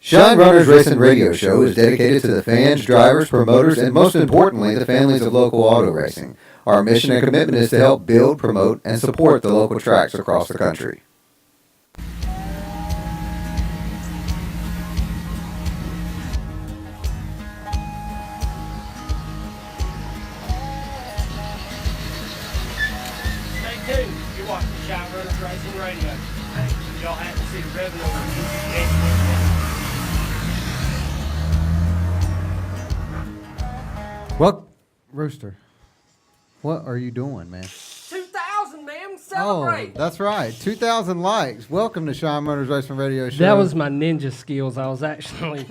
Shine Runners Racing Radio Show is dedicated to the fans, drivers, promoters, and most importantly, the families of local auto racing. Our mission and commitment is to help build, promote, and support the local tracks across the country. Stay tuned. You're watching Shine Runners Racing Radio. Y'all have to see the revenue. Well, Rooster, what are you doing, man? 2,000, man. Celebrate. Oh, that's right. 2,000 likes. Welcome to Shine Runners Racing Radio Show. That was my ninja skills. I was actually.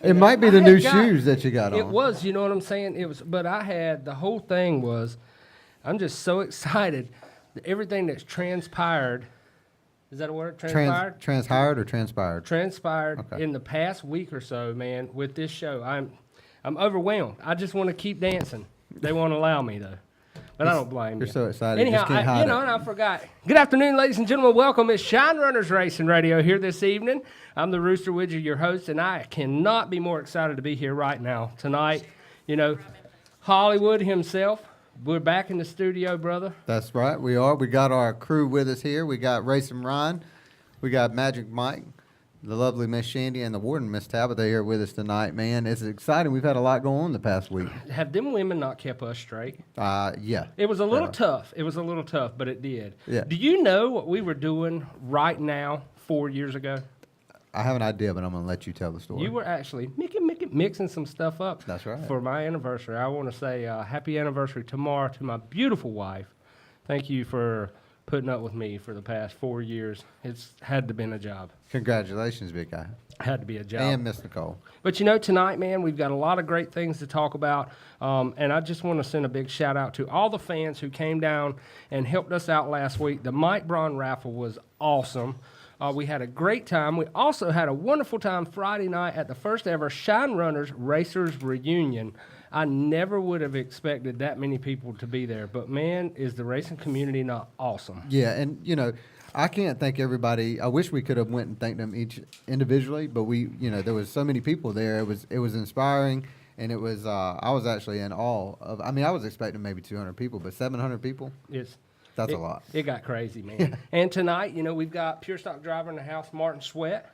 It might be the new shoes that you got on. It was, you know what I'm saying? It was, but I had, the whole thing was, I'm just so excited. Everything that's transpired, is that a word? Transpired? Transpired or transpired? Transpired Okay. in the past week or so, man, with this show. I'm overwhelmed. I just want to keep dancing. They won't allow me, though. But I don't blame you. You're so excited. Anyhow, you just can't hide and I forgot. Good afternoon, ladies and gentlemen. Welcome. It's Shine Runners Racing Radio here this evening. I'm the Rooster Widger, your host, and I cannot be more excited to be here right now. Tonight, you know, Hollywood himself. We're back in the studio, brother. That's right. We are. We got our crew with us here. We got Racin Ryan. We got Magic Mike, the lovely Miss Shandi, and the warden, Miss Tabitha, here with us tonight, man. It's exciting. We've had a lot going on the past week. Have them women not kept us straight? Yeah. It was a little tough. It was a little tough, but it did. Yeah. Do you know what we were doing right now 4 years ago? I have an idea, but I'm going to let you tell the story. You were actually mixing some stuff up. That's right. For my anniversary. I want to say happy anniversary tomorrow to my beautiful wife. Thank you for putting up with me for the past 4 years. It's had to been a job. Congratulations, big guy. Had to be a job. And Miss Nicole. But you know, tonight, man, we've got a lot of great things to talk about. And I just want to send a big shout out to all the fans who came down and helped us out last week. The Mike Braun raffle was awesome. We had a great time. We also had a wonderful time Friday night at the first ever Shine Runners Racers Reunion. I never would have expected that many people to be there. But, man, is the racing community not awesome? Yeah, and, you know, I can't thank everybody. I wish we could have went and thanked them each individually, but there was so many people there. It was inspiring, and it was, I was actually in awe of, I was expecting maybe 200 people, but 700 people? That's a lot. It got crazy, man. And tonight, you know, we've got pure stock driver in the house, Martin Sweatt,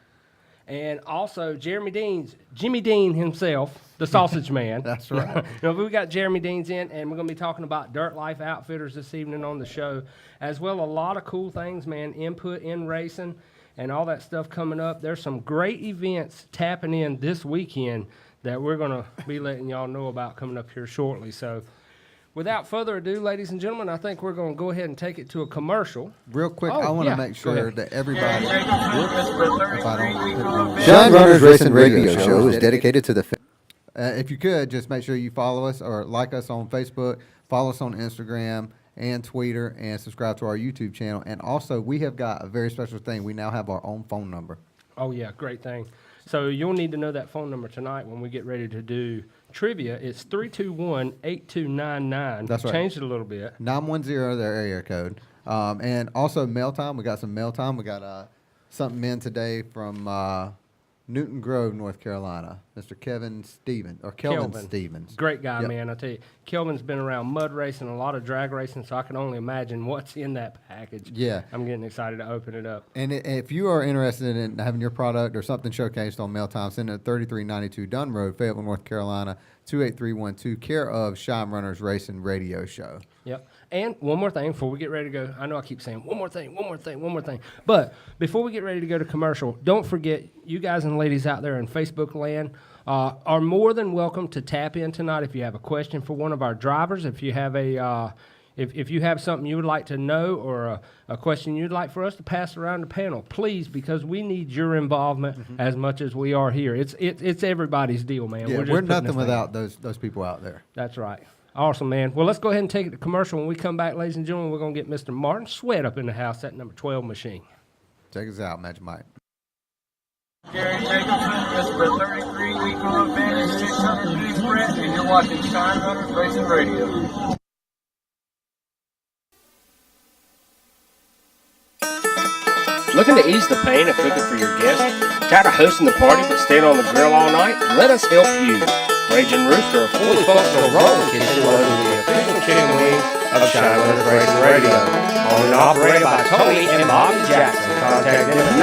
and also Jimmy Dean himself, the sausage man. That's right. You know, we got Jeremy Dean's in, and we're going to be talking about Dirt Life Outfitters this evening on the show, as well a lot of cool things, man, input in racing and all that stuff coming up. There's some great events tapping in this weekend that we're going to be letting y'all know about coming up here shortly. So, without further ado, ladies and gentlemen, I think we're going to go ahead and take it to a commercial. Real quick, I want to make sure that everybody. Shine Runners Racing Radio Show is dedicated to the. If you could, just make sure you follow us or like us on Facebook, follow us on Instagram and Twitter, and subscribe to our YouTube channel. And also, we have got a very special thing. We now have our own phone number. Oh, yeah, great thing. So you'll need to know that phone number tonight when we get ready to do trivia. It's 321-8299. That's right. Changed it a little bit. 910, their area code. And also mail time. We got some mail time. We got something in today from Newton Grove, North Carolina. Mr. Kelvin Stevens. Great guy, Yep. man. I tell you, Kelvin's been around mud racing, a lot of drag racing, so I can only imagine what's in that package. Yeah. I'm getting excited to open it up. And if you are interested in having your product or something showcased on mail time, send it to 3392 Dunn Road, Fayetteville, North Carolina, 28312, care of Shine Runners Racing Radio Show. Yep. And one more thing before we get ready to go. I know I keep saying one more thing. But before we get ready to go to commercial, don't forget, you guys and ladies out there in Facebook land are more than welcome to tap in tonight if you have a question for one of our drivers. If you have if you have something you would like to know or a question you'd like for us to pass around the panel, please, because we need your involvement as much as we are here. It's everybody's deal, man. Yeah, we're nothing without those people out there. That's right. Awesome, man. Well, let's go ahead and take it to commercial. When we come back, ladies and gentlemen, we're going to get Mr. Martin Sweatt up in the house, that number 12 machine. Check us out, Magic Mike. Gary Jacobson, just for 33-week-long advantage, 600 new sprint, and you're watching Shine Runners Racing Radio. Looking to ease the pain of cooking for your guests? Tired of hosting the party but staying on the grill all night? Let us help you. Ragin' Rooster, a fully functional rolling kitchen loaded with the official chicken wings of Shine Runners Racing Radio. Owned and operated by Tony and Bobby Jackson. Contact them at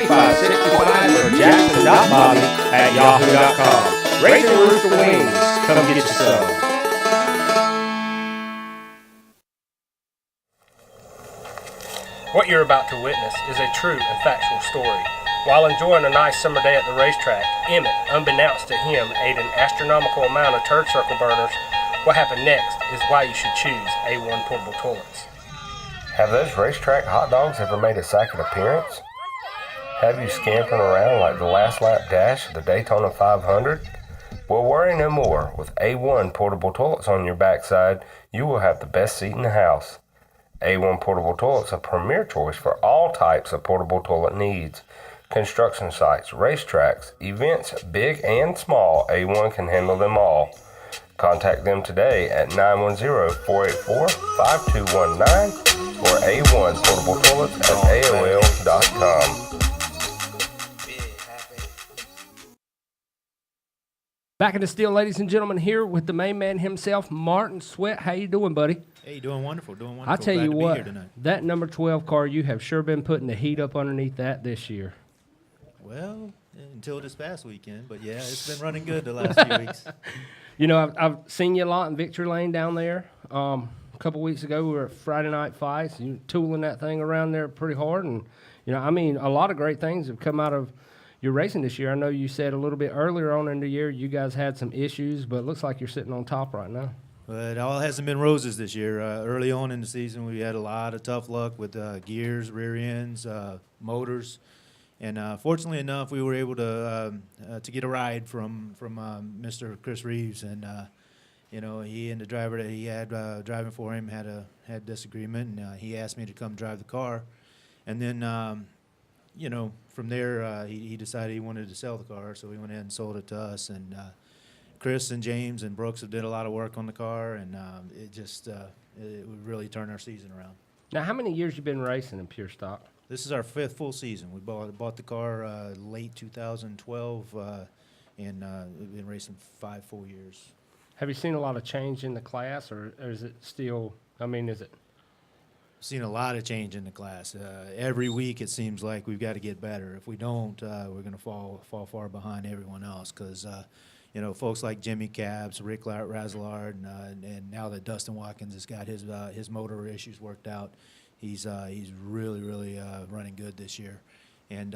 910-237-4565 or jackson.bobby@yahoo.com. Ragin' Rooster Wings. Come get your some. What you're about to witness is a true and factual story. While enjoying a nice summer day at the racetrack, Emmett, unbeknownst to him, ate an astronomical amount of turd circle burners. What happened next is why you should choose A1 portable toilets. Have those racetrack hot dogs ever made a second appearance? Have you scampering around like the last lap dash of the Daytona 500? Well, worry no more. With A1 portable toilets on your backside, you will have the best seat in the house. A1 portable toilets are a premier choice for all types of portable toilet needs. Construction sites, racetracks, events, big and small, A1 can handle them all. Contact them today at 910-484-5219 or A1 portable toilets at AOL.com. Back in the steel, ladies and gentlemen, here with the main man himself, Martin Sweatt. How you doing, buddy? Hey, doing wonderful, doing wonderful. I tell Glad you to be what, here tonight. that number 12 car, you have sure been putting the heat up underneath that this year. Well, until this past weekend, but yeah, it's been running good the last few weeks. You know, I've seen you a lot in Victory Lane down there. A couple weeks ago, we were at Friday Night Fights. You tooling that thing around there pretty hard, and you know, I mean, a lot of great things have come out of your racing this year. I know you said a little bit earlier on in the year you guys had some issues, but it looks like you're sitting on top right now. But it all hasn't been roses this year. Early on in the season, we had a lot of tough luck with gears, rear ends, motors, and fortunately enough, we were able to get a ride from Mr. Chris Reeves, and you know, he and the driver that he had driving for him had disagreement, and he asked me to come drive the car, and then you know, from there he decided he wanted to sell the car, so we went ahead and sold it to us, and Chris and James and Brooks have did a lot of work on the car, and it would really turn our season around. Now, how many years you been racing in pure stock? This is our 5th full season. We bought the car late 2012, and we've been racing 5 full years. Have you seen a lot of change in the class, or is it still, I mean, is it? Seen a lot of change in the class. Every week it seems like we've got to get better. If we don't, we're going to fall far behind everyone else, because you know, folks like Jimmy Cabs, Rick Razzlard, and now that Dustin Watkins has got his motor issues worked out, he's really running good this year, and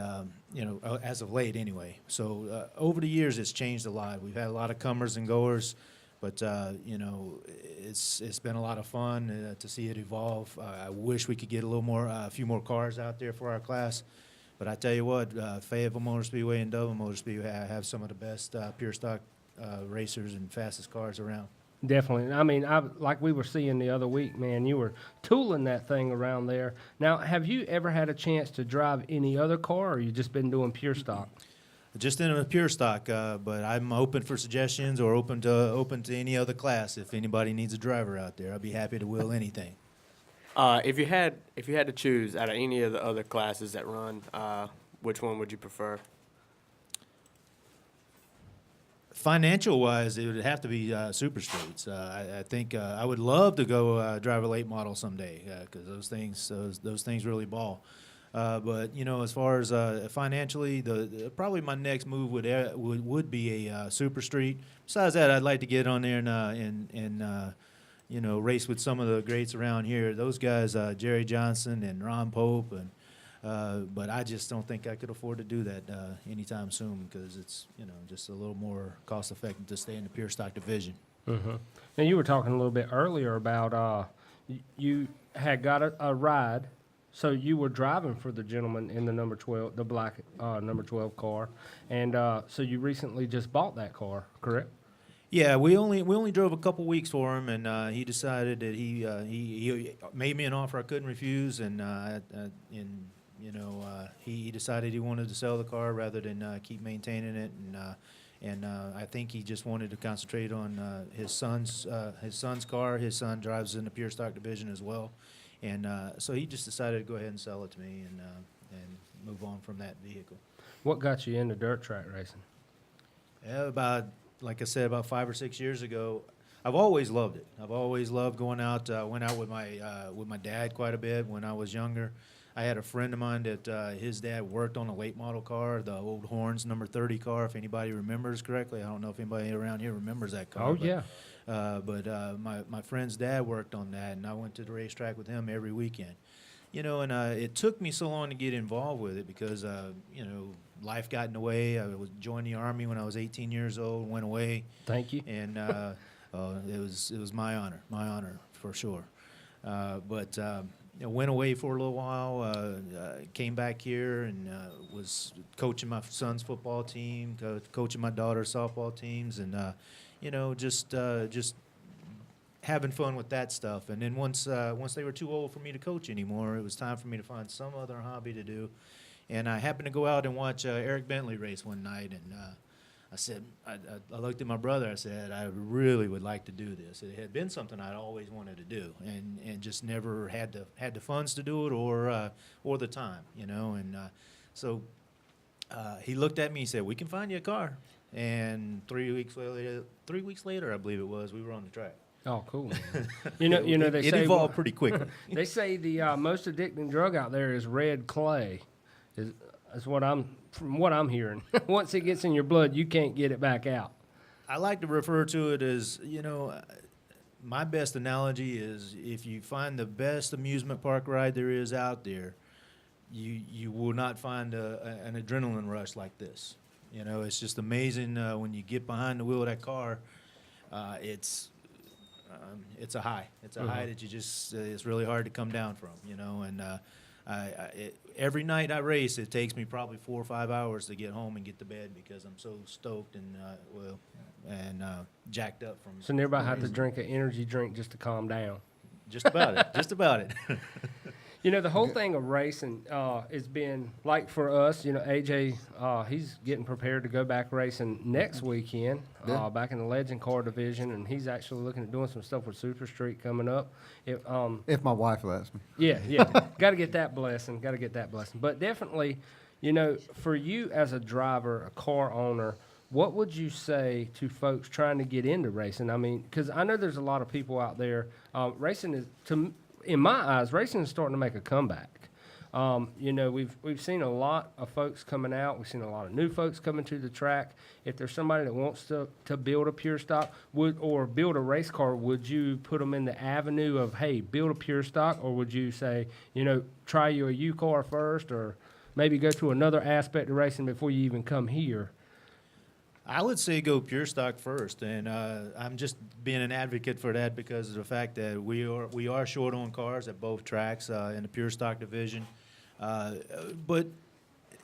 you know, as of late anyway. So over the years, it's changed a lot. We've had a lot of comers and goers, but you know, it's been a lot of fun to see it evolve. I wish we could get a few more cars out there for our class. But I tell you what, Fayetteville Motor Speedway and Dublin Motor Speedway have some of the best pure stock racers and fastest cars around. Definitely. I mean, like we were seeing the other week, man, you were tooling that thing around there. Now, have you ever had a chance to drive any other car, or you just been doing pure stock? Just in a pure stock, but I'm open for suggestions, or open to any other class. If anybody needs a driver out there, I'd be happy to wheel anything. If you had to choose out of any of the other classes that run, which one would you prefer? Financial-wise, it would have to be super streets. I think I would love to go drive a late model someday, because those things really ball. But you know, as far as financially, probably my next move would be a super street. Besides that, I'd like to get on there and you know, race with some of the greats around here. Those guys, Jerry Johnson and Ron Pope, and but I just don't think I could afford to do that anytime soon, because it's, you know, just a little more cost effective to stay in the pure stock division. Mm-hmm. Now, you were talking a little bit earlier about you had got a ride, so you were driving for the gentleman in the number 12, the black number 12 car, and so you recently just bought that car, correct? Yeah, we only drove a couple weeks for him, and he decided that he made me an offer I couldn't refuse, and you know, he decided he wanted to sell the car rather than keep maintaining it, and I think he just wanted to concentrate on his son's car. His son drives in the pure stock division as well, and so he just decided to go ahead and sell it to me and move move on from that vehicle. What got you into dirt track racing? Yeah, like I said, about 5 or 6 years ago, I've always loved it. I've always loved going out. Went out with my dad quite a bit when I was younger. I had a friend of mine that his dad worked on a late model car, the old Horns number 30 car, if anybody remembers correctly. I don't know if anybody around here remembers that car. Oh, but, yeah. My friend's dad worked on that, and I went to the racetrack with him every weekend. You know, and it took me so long to get involved with it because, you know, life got in the way. I joined the Army when I was 18 years old, went away. Thank you. And it was my honor for sure. You know, went away for a little while, came back here and was coaching my son's football team, coaching my daughter's softball teams, and you know, just having fun with that stuff. And then once they were too old for me to coach anymore, it was time for me to find some other hobby to do. And I happened to go out and watch Eric Bentley race one night, and I said, I looked at my brother. I said, I really would like to do this. It had been something I'd always wanted to do, and just never had the funds to do it or the time, you know. And so he looked at me. He said, "We can find you a car." And 3 weeks later, I believe it was, we were on the track. Oh, cool. You know, they it say evolved pretty quickly. they say the most addicting drug out there is red clay. Is what I'm hearing. Once it gets in your blood, you can't get it back out. I like to refer to it as, you know, my best analogy is if you find the best amusement park ride there is out there, you will not find an adrenaline rush like this. You know, it's just amazing when you get behind the wheel of that car. It's a high. It's a high that you just it's really hard to come down from. You know, and every night I race, it takes me probably 4 or 5 hours to get home and get to bed because I'm so stoked and jacked up from. So nearby have to drink an energy drink just to calm down. Just about it. Just about it. You know, the whole thing of racing has been, like for us, you know, AJ, he's getting prepared to go back racing next weekend, back in the Legend Car division, and he's actually looking at doing some stuff with Super Street coming up. If my wife lets me. Yeah. Got to get that blessing. But definitely, you know, for you as a driver, a car owner, what would you say to folks trying to get into racing? I mean, because I know there's a lot of people out there. Racing is, in my eyes, racing is starting to make a comeback. You know, we've seen a lot of folks coming out. We've seen a lot of new folks coming to the track. If there's somebody that wants to build a pure stock or build a race car, would you put them in the avenue of, hey, build a pure stock, or would you say, you know, try your U car first, or maybe go to another aspect of racing before you even come here? I would say go pure stock first, and I'm just being an advocate for that because of the fact that we are short on cars at both tracks in the pure stock division, but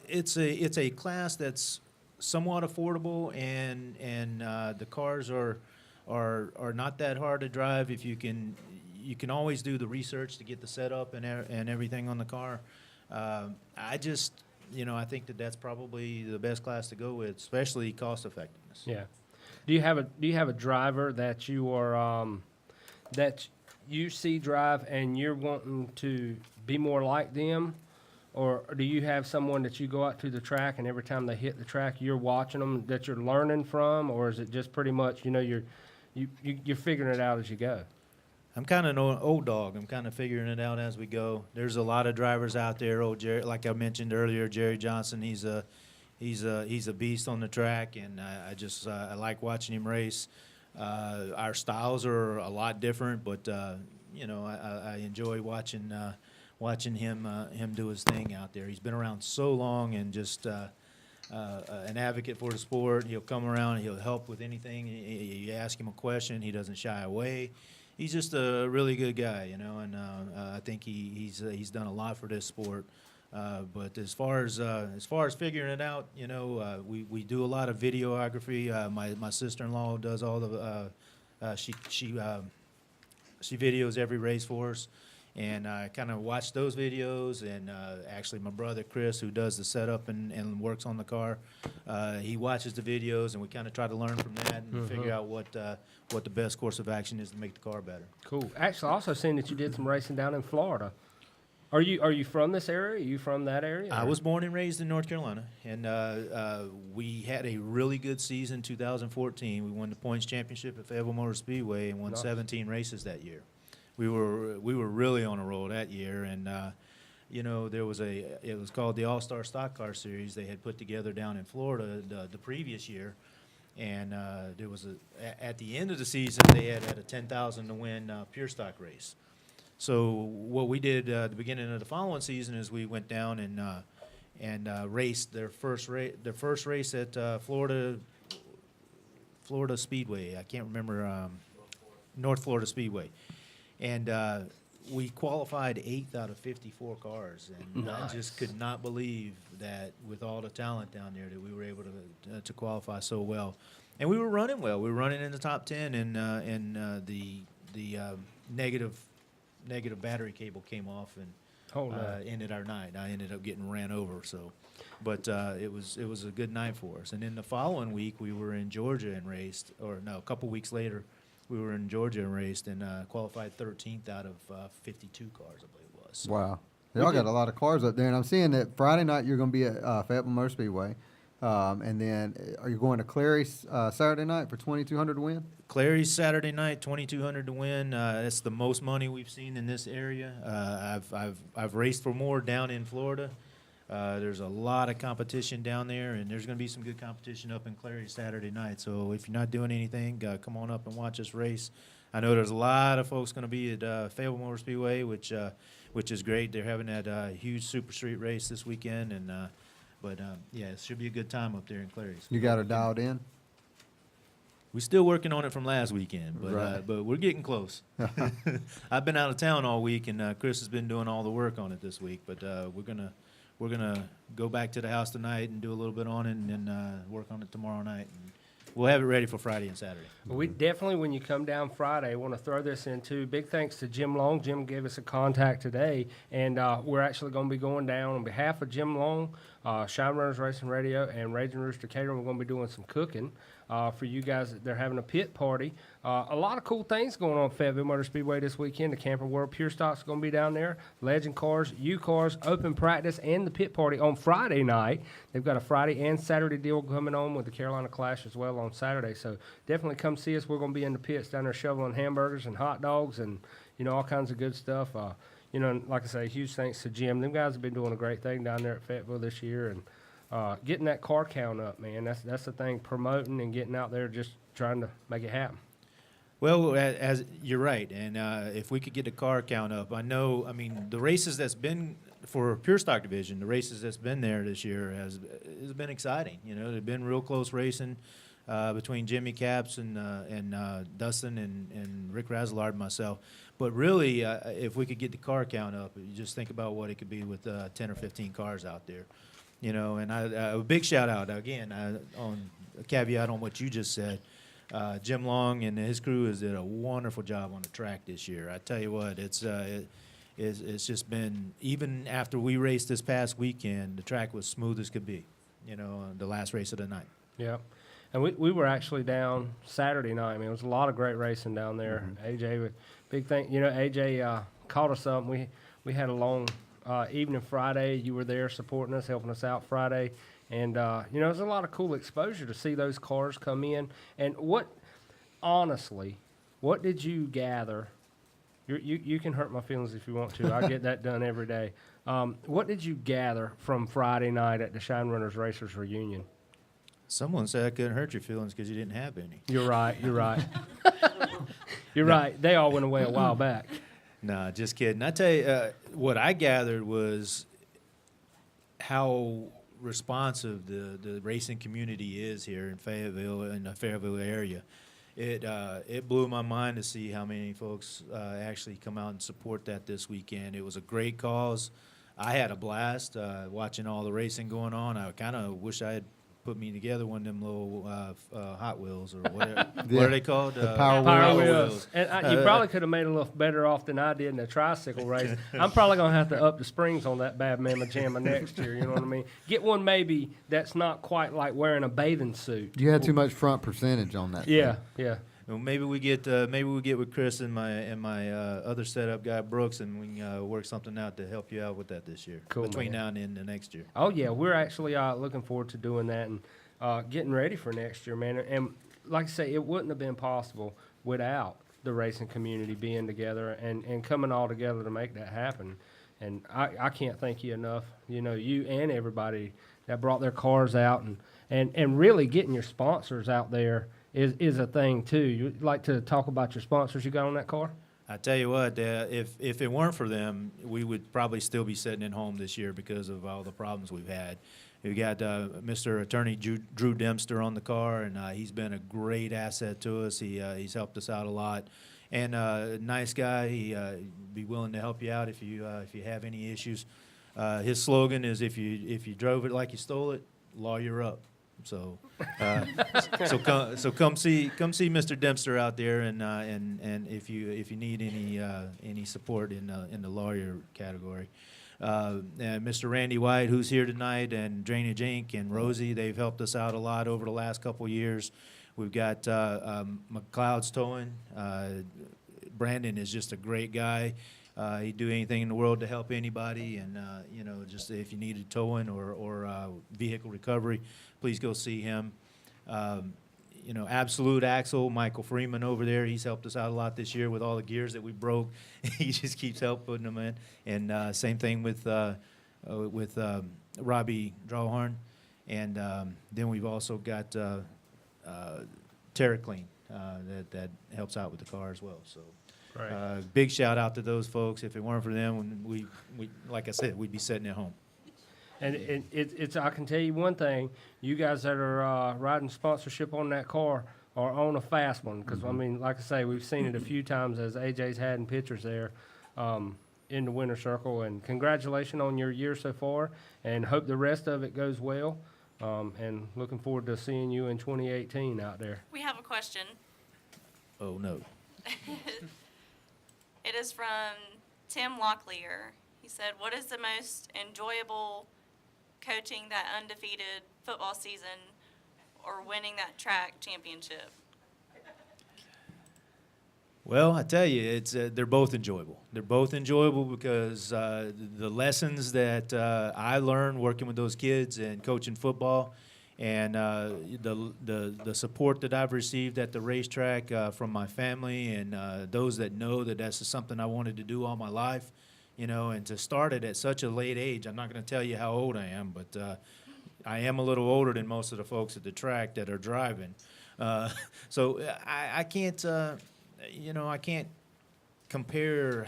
it's a class that's somewhat affordable, and the cars are not that hard to drive if you can always do the research to get the setup and everything on the car. You know, I think that's probably the best class to go with, especially cost effectiveness. Yeah. Do you have a driver that you are that you see drive and you're wanting to be more like them, or do you have someone that you go out to the track and every time they hit the track you're watching them that you're learning from, or is it just pretty much, you know, you're figuring it out as you go? I'm kind of an old dog. I'm kind of figuring it out as we go. There's a lot of drivers out there. Old Jerry, like I mentioned earlier, Jerry Johnson. He's a beast on the track, and I like watching him race. Our styles are a lot different, but you know, I enjoy watching him do his thing out there. He's been around so long, and just an advocate for the sport. He'll come around. He'll help with anything. You ask him a question, he doesn't shy away. He's just a really good guy, you know, and I think he's done a lot for this sport. But as far as figuring it out, you know, we do a lot of videography. My sister-in-law does all the she videos every race for us, and I kind of watch those videos. And actually, my brother Chris, who does the setup and works on the car, he watches the videos, and we kind of try to learn from that and figure out what the best course of action is to make the car better. Cool. Actually, I also seen that you did some racing down in Florida. Are you from this area? Are you from that area? I or- was born and raised in North Carolina, and we had a really good season 2014. We won the points championship at Fayetteville Motor Speedway and won Nice. 17 races that year. We were really on a roll that year, and you know, it was called the All-Star Stock Car Series. They had put together down in Florida the previous year, and there was at the end of the season they had a 10,000 to win pure stock race. So what we did at the beginning of the following season is we went down and raced their first race at Florida Speedway. I can't remember North Florida Speedway, and we qualified 8th out of 54 cars, and Nice. I just could not believe that with all the talent down there that we were able to qualify so well, and we were running well. We were running in the top 10, and the negative battery cable came off and Oh, no. ended our night. I ended up getting ran over. So, but it was a good night for us. And then the following week we were in Georgia and raced, or no, a couple weeks later we were in Georgia and raced and qualified 13th out of 52 cars, I believe it was. So Wow. Y'all got a lot of cars up there, and I'm seeing that Friday night you're going to be at Fayetteville Motor Speedway, and then are you going to Clary Saturday night for 2,200 to win? Clary's Saturday night, 2,200 to win. That's the most money we've seen in this area. I've raced for more down in Florida. There's a lot of competition down there, and there's going to be some good competition up in Clary Saturday night. So if you're not doing anything, come on up and watch us race. I know there's a lot of folks going to be at Fayetteville Motor Speedway, which is great. They're having that huge Super Street race this weekend, and yeah, it should be a good time up there in Clary. So You got her dialed in? we're still working on it from last weekend, but Right. but we're getting close. I've been out of town all week, and Chris has been doing all the work on it this week. But we're gonna go back to the house tonight and do a little bit on it, and then work on it tomorrow night. And we'll have it ready for Friday and Saturday. We definitely, when you come down Friday, want to throw this in too. Big thanks to Jim Long. Jim gave us a contact today, and we're actually going to be going down on behalf of Jim Long, Shine Runners Racing Radio, and Raging Rooster Catering. We're going to be doing some cooking for you guys. They're having a pit party. A lot of cool things going on at Fayetteville Motor Speedway this weekend. The Camper World Pure Stock's going to be down there. Legend Cars, U Cars, open practice, and the pit party on Friday night. They've got a Friday and Saturday deal coming on with the Carolina Clash as well on Saturday. So definitely come see us. We're going to be in the pits down there shoveling hamburgers and hot dogs and, you know, all kinds of good stuff. You know, like I say, huge thanks to Jim. Them guys have been doing a great thing down there at Fayetteville this year, and getting that car count up, man. That's the thing. Promoting and getting out there, just trying to make it happen. Well, as you're right, and if we could get the car count up, I mean, the races that's been for Pure Stock Division, the races that's been there this year has been exciting. You know, they've been real close racing between Jimmy Caps and Dustin and Rick Razzlard and myself. But really, if we could get the car count up, you just think about what it could be with 10 or 15 cars out there. You know, and a big shout out again on a caveat on what you just said. Jim Long and his crew has did a wonderful job on the track this year. I tell you what, it's just been, even after we raced this past weekend, the track was smooth as could be. You know, the last race of the night. Yeah. And we were actually down Saturday night. I mean, it was a lot of great racing down there. AJ, big thing. You know, AJ caught us up. We had a long evening Friday. You were there supporting us, helping us out Friday. And, you know, it was a lot of cool exposure to see those cars come in. And honestly, what did you gather? You can hurt my feelings if you want to. I get that done every day. What did you gather from Friday night at the Shine Runners Racers reunion? Someone said I couldn't hurt your feelings because you didn't have any. You're right. You're right. You're right. They all went away a while back. Nah, just kidding. I tell you, what I gathered was how responsive the racing community is here in Fayetteville, in the Fayetteville area. It blew my mind to see how many folks actually come out and support that this weekend. It was a great cause. I had a blast watching all the racing going on. I kind of wish I had put me together one of them little Hot Wheels or whatever. What are they called? The Power Power Wheels. wheels. And you probably could have made it a little better off than I did in the tricycle race. I'm probably going to have to up the springs on that bad mamma jamma next year, you know what I mean? Get one maybe that's not quite like wearing a bathing suit. You had too much front percentage on that. Yeah, thing. yeah. Well, maybe we get with Chris and my other setup guy Brooks, and we can work something out to help you out with that this year. Cool, between man. now and the end of next year. Oh yeah, we're actually looking forward to doing that and getting ready for next year, man. And like I say, it wouldn't have been possible without the racing community being together and coming all together to make that happen. And I can't thank you enough. You know, you and everybody that brought their cars out and really getting your sponsors out there is a thing too. You'd like to talk about your sponsors you got on that car? I tell you what, if it weren't for them, we would probably still be sitting at home this year because of all the problems we've had. We got Mr. Attorney Drew Dempster on the car, and he's been a great asset to us. He's helped us out a lot, and nice guy. He'd be willing to help you out if you have any issues. His slogan is if you drove it like you stole it, lawyer up. So come see Mr. Dempster out there, and if you need any support in the lawyer category. And Mr. Randy White, who's here tonight, and Drainage Inc. and Rosie, they've helped us out a lot over the last couple of years. We've got McLeod's Towing. Brandon is just a great guy. He'd do anything in the world to help anybody, and just if you needed towing or vehicle recovery, please go see him. Absolute Axle, Michael Freeman over there, he's helped us out a lot this year with all the gears that we broke. He just keeps putting them in. And same thing with Robbie Drawhorn. And then we've also got TerraClean that helps out with the car as well. So Right. big shout out to those folks. If it weren't for them, we like I said, we'd be sitting at home. And it's I can tell you one thing, you guys that are riding sponsorship on that car are on a fast one. Because, I mean, like I say, we've seen it a few times as AJ's had in pictures there in the winner circle. And congratulations on your year so far, and hope the rest of it goes well. And looking forward to seeing you in 2018 out there. We have a question. Oh, no. It is from Tim Locklear. He said, what is the most enjoyable coaching that undefeated football season or winning that track championship? Well, I tell you, they're both enjoyable. They're both enjoyable because the lessons that I learned working with those kids and coaching football, and the support that I've received at the racetrack from my family and those that know that that's something I wanted to do all my life, and to start it at such a late age. I'm not going to tell you how old I am, but I am a little older than most of the folks at the track that are driving. So I can't, I can't compare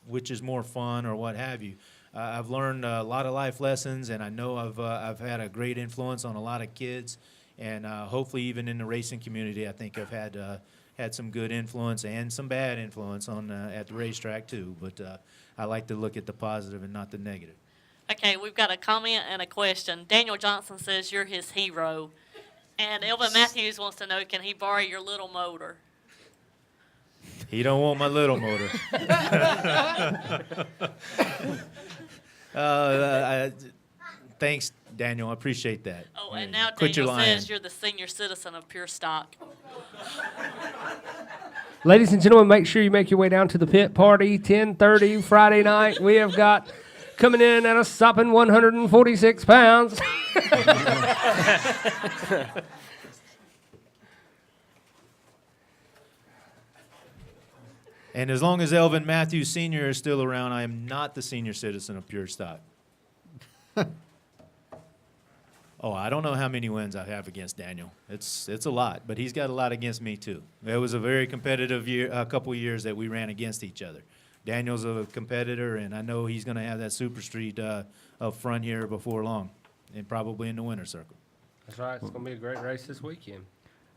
which is more fun or what have you. I've learned a lot of life lessons, and I know I've had a great influence on a lot of kids, and hopefully even in the racing community, I think I've had some good influence and some bad influence on at the racetrack too. But I like to look at the positive and not the negative. Okay, we've got a comment and a question. Daniel Johnson says you're his hero, and Elvin Matthews wants to know, can he borrow your little motor? He don't want my little motor. Thanks, Daniel. I appreciate that. Oh, and now Quit your Daniel lying. says you're the senior citizen of Pure Stock. Ladies and gentlemen, make sure you make your way down to the pit party, 10:30 Friday night. We have got coming in at a sopping 146 pounds. And as long as Elvin Matthews Sr. is still around, I am not the senior citizen of Pure Stock. Oh, I don't know how many wins I have against Daniel. It's a lot, but he's got a lot against me too. It was a very competitive year, a couple of years that we ran against each other. Daniel's a competitor, and I know he's going to have that super street up front here before long, and probably in the winner circle. That's right. It's going to be a great race this weekend.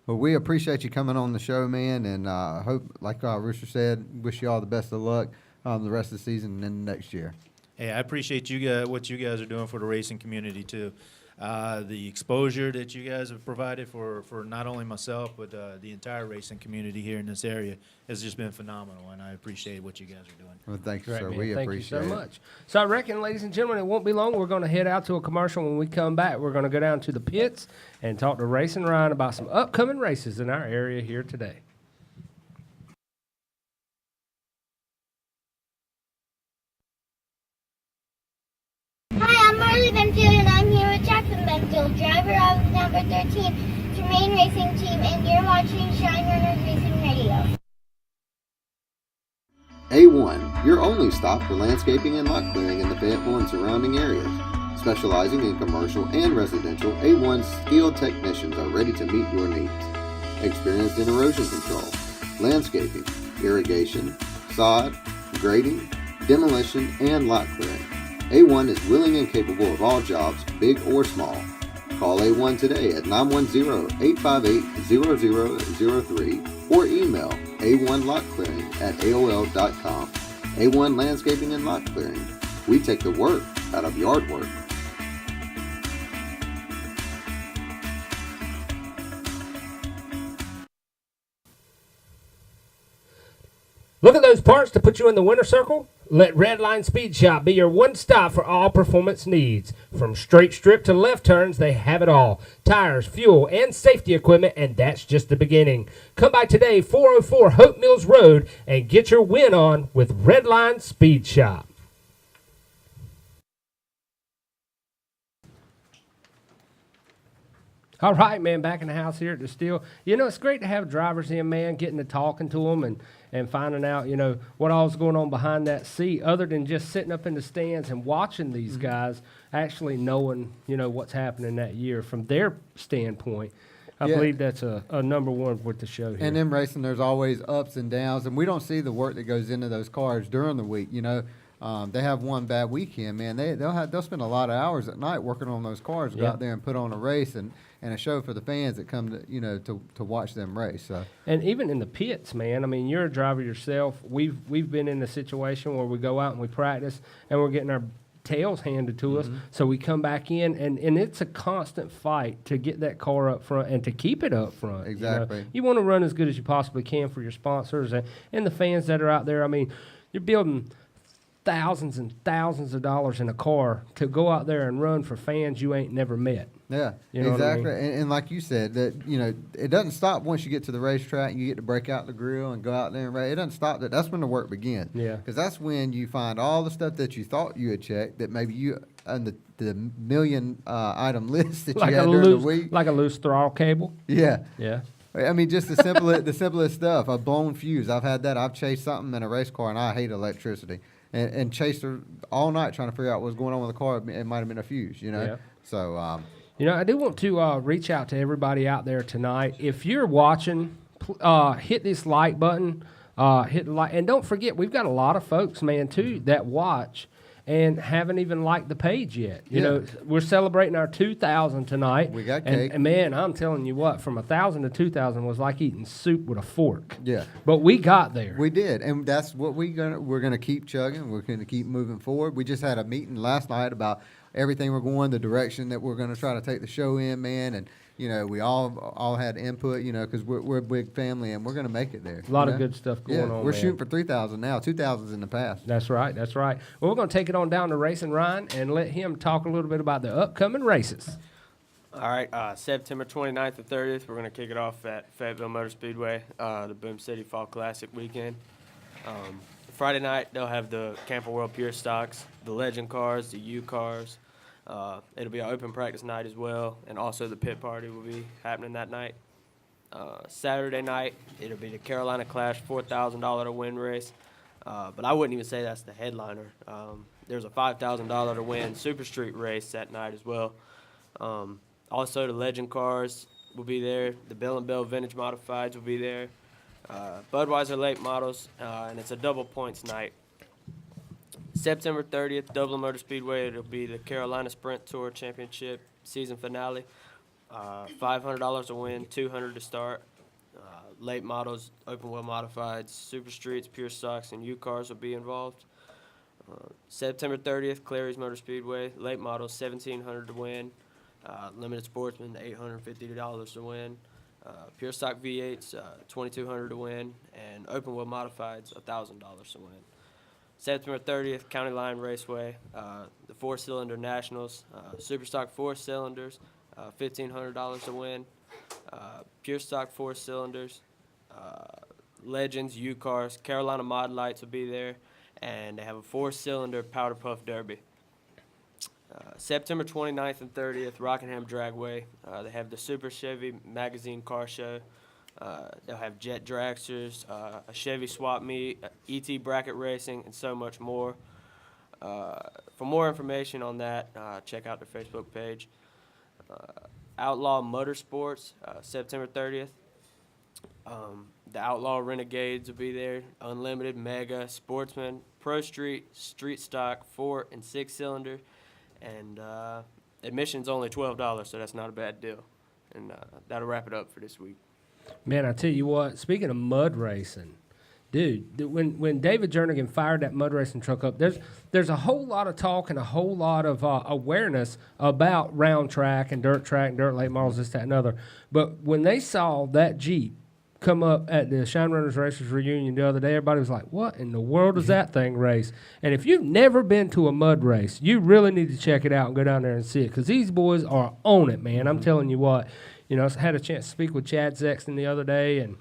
Well, we appreciate you coming on the show, man, and hope, like Rooster said, wish you all the best of luck the rest of the season and then next year. Hey, I appreciate you guys, what you guys are doing for the racing community too. The exposure that you guys have provided for not only myself but the entire racing community here in this area has just been phenomenal, and I appreciate what you guys are doing. Well, thank you, Great, sir. man. We Thank appreciate you so it. much. So I reckon, ladies and gentlemen, it won't be long. We're going to head out to a commercial. When we come back, we're going to go down to the pits and talk to Racin Ryan about some upcoming races in our area here today. 2013 Tremaine Racing Team, and you're watching Shine Runners Racing Radio. A1, your only stop for landscaping and lot clearing in the Fayetteville and surrounding areas. Specializing in commercial and residential, A1's skilled technicians are ready to meet your needs. Experienced in erosion control, landscaping, irrigation, sod, grading, demolition, and lot clearing. A1 is willing and capable of all jobs, big or small. Call A1 today at 910-858-0003 or email a1lotclearing@aol.com. A1 Landscaping and Lot Clearing. We take the work out of yard work. Look at those parts to put you in the winner circle? Let Redline Speed Shop be your one stop for all performance needs. From straight strip to left turns, they have it all. Tires, fuel, and safety equipment, and that's just the beginning. Come by today, 404 Hope Mills Road, and get your win on with Redline Speed Shop. All right, man, back in the house here at the Steel. You know, it's great to have drivers in, man, getting to talking to them and finding out, you know, what all's going on behind that seat other than just sitting up in the stands and watching these guys actually knowing, you know, what's happening that year from their standpoint. I believe that's a number one with the show here. And in racing, there's always ups and downs, and we don't see the work that goes into those cars during the week, you know. They have one bad weekend, man. They'll spend a lot of hours at night working on those cars, go out there and put on a race and a show for the fans that come to watch them race. So. And even in the pits, man. I mean, you're a driver yourself. We've been in a situation where we go out and we practice and we're getting our tails handed to us. So we come back in and it's a constant fight to get that car up front and to keep it up front. Exactly. You want to run as good as you possibly can for your sponsors and the fans that are out there. I mean, you're building thousands and thousands of dollars in a car to go out there and run for fans you ain't never met. Yeah, you know exactly. What I mean? And like you said, that it doesn't stop once you get to the racetrack and you get to break out the grill and go out there and race. It doesn't stop that. That's when the work begins. Yeah. Because that's when you find all the stuff that you thought you had checked that maybe you on the million item list that Like you had a during loose, the week. like a loose throttle cable. Yeah. Yeah. I mean, just the simplest stuff. A blown fuse. I've had that. I've chased something in a race car, and I hate electricity. And chased her all night trying to figure out what was going on with the car. It might have been a fuse, you know. Yeah. So, you know, I do want to reach out to everybody out there tonight. If you're watching, hit this like button, hit the like, and don't forget we've got a lot of folks, man, too, that watch and haven't even liked the page yet. You know, we're celebrating our 2,000 tonight. We got cake. And man, I'm telling you what, from 1,000 to 2,000 was like eating soup with a fork. Yeah. But we got there. We did, and that's what we're gonna keep chugging. We're gonna keep moving forward. We just had a meeting last night about everything we're going, the direction that we're gonna try to take the show in, man, and we all had input, because we're a big family and we're gonna make it there. A lot of good stuff going on. We're man. shooting for 3,000 now. 2,000's in the past. That's right. That's right. Well, we're gonna take it on down to Racin Ryan and let him talk a little bit about the upcoming races. All right, September 29th and 30th, we're going to kick it off at Fayetteville Motor Speedway, the Boom City Fall Classic weekend. Friday night, they'll have the Camper World Pure Stocks, the Legend cars, the U cars. It'll be an open practice night as well, and also the pit party will be happening that night. Saturday night, it'll be the Carolina Clash $4,000 to win race, but I wouldn't even say that's the headliner. There's a $5,000 to win Super Street race that night as well. Also, the Legend cars will be there. The Bell & Bell Vintage Modifieds will be there. Budweiser Late Models, and it's a double points night. September 30th, Dublin Motor Speedway, it'll be the Carolina Sprint Tour Championship season finale. $500 to win, $200 to start. Late models, open wheel modifieds, Super Streets, Pure Stocks, and U cars will be involved. September 30th, Clary's Motor Speedway, late models, $1,700 to win. Limited Sportsman, $850 to win. Pure Stock V8s, $2,200 to win. And Open Wheel Modifieds, $1,000 to win. September 30th, County Line Raceway, the 4-cylinder Nationals, Super Stock 4 cylinders, $1,500 to win. Pure Stock 4 cylinders, Legends, U-Cars, Carolina Mod Lights will be there. And they have a 4-cylinder Powder Puff Derby. September 29th and 30th, Rockingham Dragway. They have the Super Chevy Magazine Car Show. They'll have jet dragsters, a Chevy swap meet, ET bracket racing, and so much more. For more information on that, check out their Facebook page. Outlaw Motorsports, September 30th. The Outlaw Renegades will be there. Unlimited, Mega, Sportsman, Pro Street, Street Stock, 4 and 6 cylinder. And admission's only $12, so that's not a bad deal. And that'll wrap it up for this week. Man, I tell you what, speaking of mud racing, dude, when David Jernigan fired that mud racing truck up, there's a whole lot of talk and a whole lot of awareness about round track and dirt late models, this, that, and other. But when they saw that Jeep come up at the Shine Runners Racers reunion the other day, everybody was like, what in the world does that thing race? And if you've never been to a mud race, you really need to check it out and go down there and see it, because these boys are on it, man. I'm telling you what. You know, I had a chance to speak with Chad Sexton the other day, and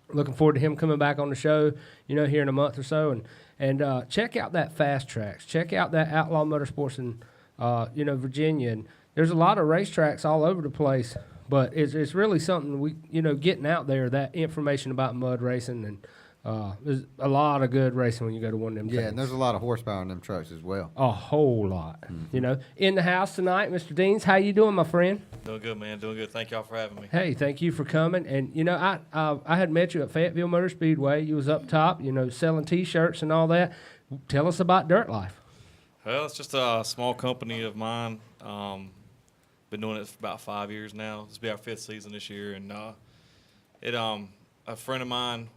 looking forward to him coming back on the show, you know, here in a month or so. And check out that Fast Tracks. Check out that Outlaw Motorsports in, you know, Virginia. And there's a lot of racetracks all over the place. But it's really something we, you know, getting out there, that information about mud racing, and there's a lot of good racing when you go to one of them things. Yeah, and there's a lot of horsepower in them trucks as well. A whole lot. You know, in the house tonight, Mr. Deans, how you doing, my friend? Doing good, man. Doing good. Thank y'all for having me. Hey, thank you for coming. And you know, I had met you at Fayetteville Motor Speedway. You was up top, you know, selling T-shirts and all that. Tell us about Dirt Life. Well, it's just a small company of mine. Been doing it for about 5 years now. This will be our 5th season this year, and a friend of mine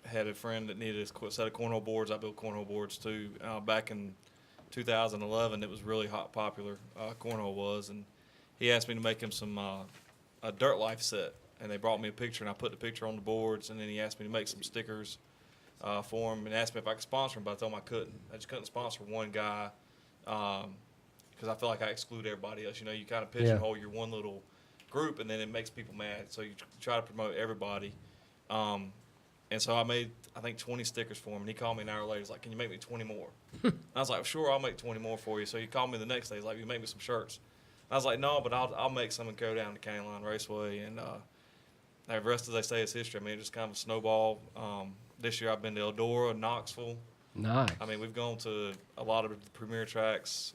had a friend that needed a set of cornhole boards. I built cornhole boards too. Back in 2011, it was really popular. Cornhole was, and he asked me to make him some a Dirt Life set, and they brought me a picture, and I put the picture on the boards, and then he asked me to make some stickers for him, and asked me if I could sponsor him, but I told him I couldn't. I just couldn't sponsor one guy. Because I feel like I exclude everybody else. You know, you kind of pigeonhole your one little group, and then it makes people mad. So you try to promote everybody. And so I made, I think, 20 stickers for him. And he called me an hour later. He's like, can you make me 20 more? And I was like, sure, I'll make 20 more for you. So he called me the next day. He's like, you make me some shirts. And I was like, no, but I'll make some and go down to County Line Raceway. And the rest, as they say, is history. I mean, it just kind of a snowball. This year I've been to Eldora, Knoxville. Nice. I mean, we've gone to a lot of the premier tracks.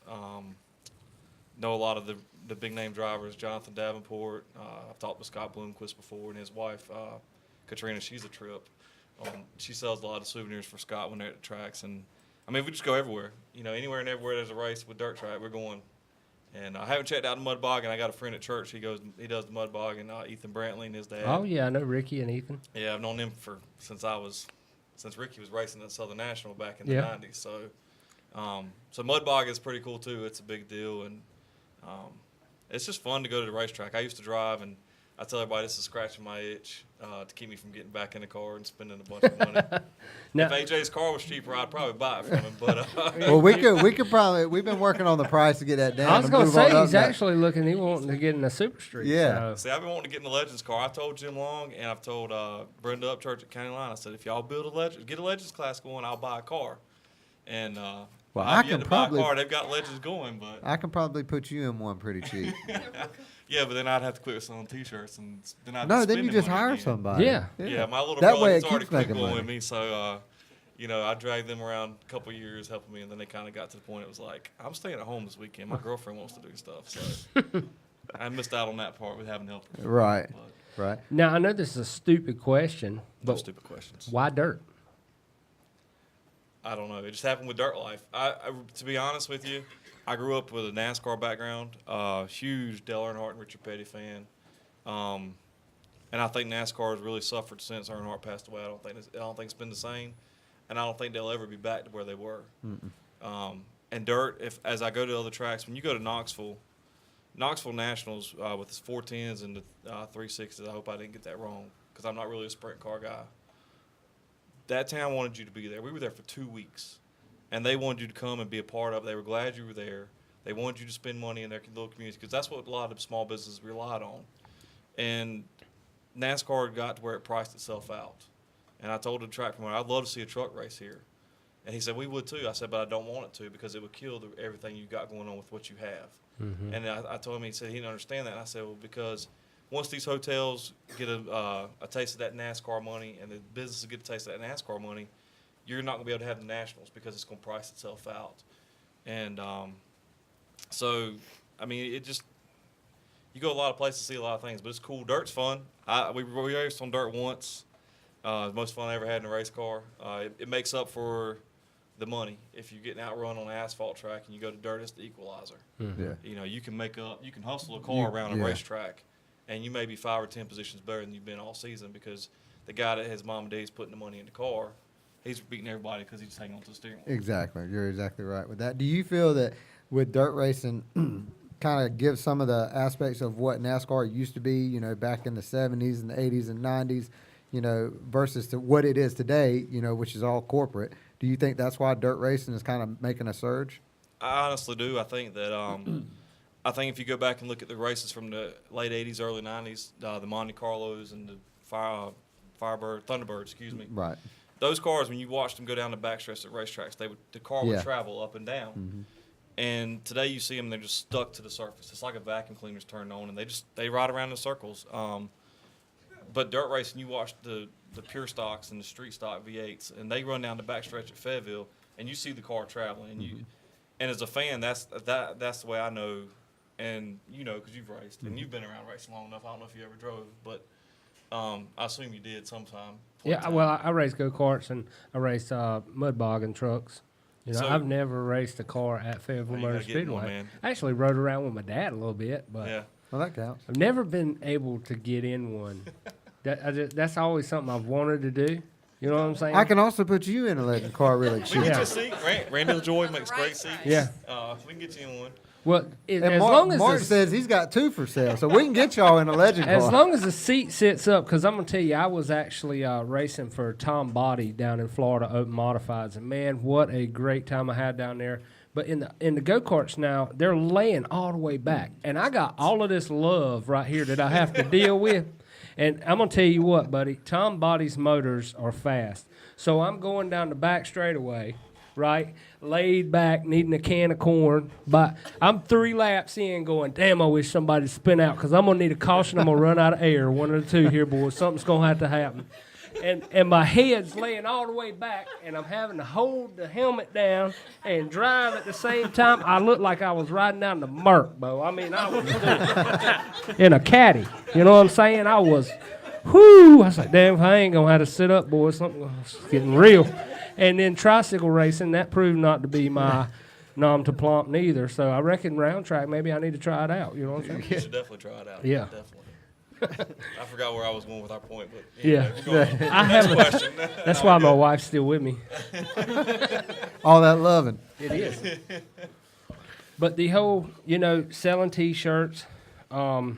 Know a lot of the big name drivers, Jonathan Davenport. I've talked with Scott Bloomquist before, and his wife, Katrina. She's a trip. She sells a lot of souvenirs for Scott when they're at the tracks. And I mean, we just go everywhere. You know, anywhere and everywhere there's a race with dirt track, we're going. And I haven't checked out the Mud Bog, and I got a friend at church. He does the Mud Bog, and Ethan Brantley and his dad. Oh yeah, I know Ricky and Ethan. Yeah, I've known them since Ricky was racing at Southern National back in the 90s. So Mud Bog is pretty cool too. It's a big deal, and it's just fun to go to the racetrack. I used to drive, and I tell everybody this is scratching my itch to keep me from getting back in the car and spending a bunch of money. Now, if AJ's car was cheaper, I'd probably buy it from him. But Well, we could probably. We've been working on the price to get that down. I was going to move on say up he's that. actually looking. He wanting to get in a Super Street. Yeah. See, I've been wanting to get in the Legends car. I told Jim Long, and I've told Brenda Upchurch at County Line. I said, if y'all build get a Legends class going, I'll buy a car. And Well, I've I yet can to probably. buy a car. They've got Legends going, but I can probably put you in one pretty cheap. yeah, but then I'd have to quit selling T-shirts, and then I'd No, be then you spending just money hire again. somebody. Yeah. Yeah, my little That brother way has it already keeps quit making going money. with me, so you know, I dragged them around a couple of years helping me, and then they kind of got to the point it was like, I'm staying at home this weekend. My girlfriend wants to do stuff, so I missed out on that part with having help. Right. But Right. Now I know this is a stupid question, no but stupid questions. why dirt? I don't know. It just happened with Dirt Life. To be honest with you, I grew up with a NASCAR background. Huge Dale Earnhardt and Richard Petty fan. And I think NASCAR has really suffered since Earnhardt passed away. I don't think it's been the same, and I don't think they'll ever be back to where they were. And dirt, as I go to other tracks, when you go to Knoxville Nationals with the 410s and the 360s, I hope I didn't get that wrong because I'm not really a sprint car guy. That town wanted you to be there. We were there for 2 weeks, and they wanted you to come and be a part of it. They were glad you were there. They wanted you to spend money in their little community because that's what a lot of small businesses relied on. And NASCAR got to where it priced itself out. And I told the track promoter, I'd love to see a truck race here. And he said, we would too. I said, but I don't want it to because it would kill everything you got going on with what you have. And I told him, he said he didn't understand that. And I said, well, because once these hotels get a taste of that NASCAR money and the businesses get a taste of that NASCAR money, you're not going to be able to have the Nationals because it's going to price itself out. And so, I mean, it just, you go a lot of places to see a lot of things, but it's cool. Dirt's fun. We raced on dirt once. The most fun I ever had in a race car. It makes up for the money. If you're getting outrun on an asphalt track and you go to dirt, it's the equalizer. Yeah. You know, you can hustle a car around a racetrack, and you may be 5 or 10 positions better than you've been all season because the guy that his mom and dad's putting the money in the car, he's beating everybody because he's hanging on to the steering wheel. Exactly. You're exactly right with that. Do you feel that with dirt racing kind of gives some of the aspects of what NASCAR used to be, you know, back in the 70s and the 80s and 90s, you know, versus to what it is today, you know, which is all corporate? Do you think that's why dirt racing is kind of making a surge? I honestly do. I think that I think if you go back and look at the races from the late 80s, early 90s, the Monte Carlos and the Thunderbird, excuse me. Right. Those cars, when you watched them go down the backstretch at racetracks, the car would travel up and down. And today you see them, they're just stuck to the surface. It's like a vacuum cleaner's turned on, and they ride around in circles. But dirt racing, you watch the pure stocks and the street stock V8s, and they run down the backstretch at Fayetteville, and you see the car traveling. And and as a fan, that's the way I know. And you know, because you've raced and you've been around racing long enough. I don't know if you ever drove, but I assume you did sometime. Yeah, well, I race go-karts and I race mud bogging trucks. You know, I've never raced a car at Fayetteville Motor Speedway. I actually rode around with my dad a little bit, but well, that counts. I've never been able to get in one. That's always something I've wanted to do. You know what I'm saying? I can also put you in a legend car really cheap. We can get you a seat. Randy LaJoy makes great seats. Yeah. We can get you in one. Well, as long as Mark says he's got 2 for sale, so we can get y'all in a legend car. As long as the seat sits up, because I'm gonna tell you, I was actually racing for Tom Body down in Florida, Open Modifieds, and man, what a great time I had down there. But in the go-karts now, they're laying all the way back, and I got all of this love right here that I have to deal with. And I'm gonna tell you what, buddy, Tom Body's motors are fast, so I'm going down the back straightaway. Right, laid back, needing a can of corn. But I'm 3 laps in going, damn, I wish somebody'd spin out because I'm going to need a caution. I'm going to run out of air. 1 of the 2 here, boys. Something's going to have to happen. And my head's laying all the way back, and I'm having to hold the helmet down and drive at the same time. I looked like I was riding down the Merc, Bo. I mean, I was in a caddy. You know what I'm saying? I was, whoo. I was like, damn, if I ain't going to have to sit up, boys. Something's getting real. And then tricycle racing, that proved not to be my nom to plomp neither. So I reckon round track, maybe I need to try it out. You know what I'm saying? You should definitely try it out. Yeah. Definitely. I forgot where I was going with our point, but yeah. Anyway, I have question. That's why my wife's still with me. All that loving. It is. But the whole, you know, selling T-shirts, I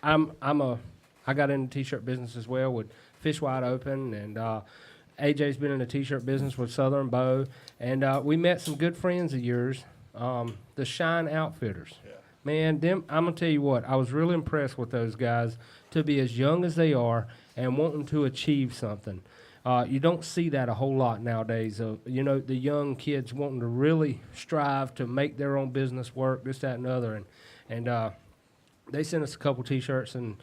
got into T-shirt business as well with Fish Wide Open, and AJ's been in the T-shirt business with Southern Bow, and we met some good friends of yours, the Shine Outfitters. Yeah. Man, I'm going to tell you what, I was really impressed with those guys to be as young as they are and wanting to achieve something. You don't see that a whole lot nowadays. You know, the young kids wanting to really strive to make their own business work, this, that, and the other. And they sent us a couple T-shirts, and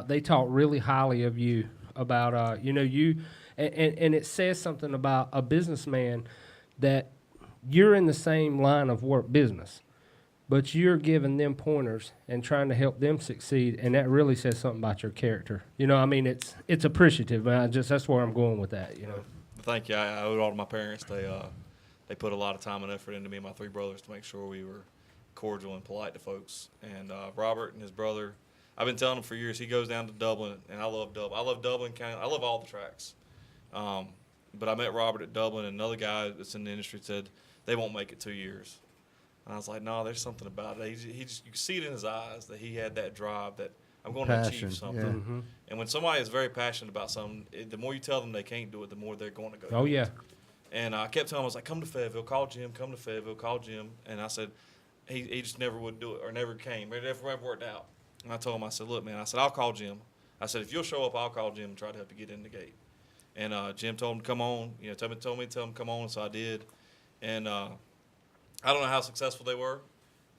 they talked really highly of you about, you know, you... And it says something about a businessman that you're in the same line of work business, but you're giving them pointers and trying to help them succeed, and that really says something about your character. You know, I mean, it's appreciative, man. That's where I'm going with that, you know. Thank you. I owe it all to my parents. They put a lot of time and effort into me and my 3 brothers to make sure we were cordial and polite to folks. And Robert and his brother, I've been telling him for years, he goes down to Dublin, and I love Dublin. I love Dublin County. I love all the tracks. But I met Robert at Dublin, and another guy that's in the industry said they won't make it 2 years. And I was like, no, there's something about it. He just, you can see it in his eyes that he had that drive that I'm going to achieve something. Yeah. Mm-hmm. And when somebody is very passionate about something, the more you tell them they can't do it, the more they're going to go. Oh, yeah. And I kept telling him, I was like, come to Fayetteville, call Jim, come to Fayetteville, call Jim. And I said, he just never would do it or never came. It never worked out. And I told him, I said, look, man, I said, I'll call Jim. I said, if you'll show up, I'll call Jim and try to help you get in the gate. And Jim told him to come on. You know, told me to tell him to come on, so I did. And I don't know how successful they were,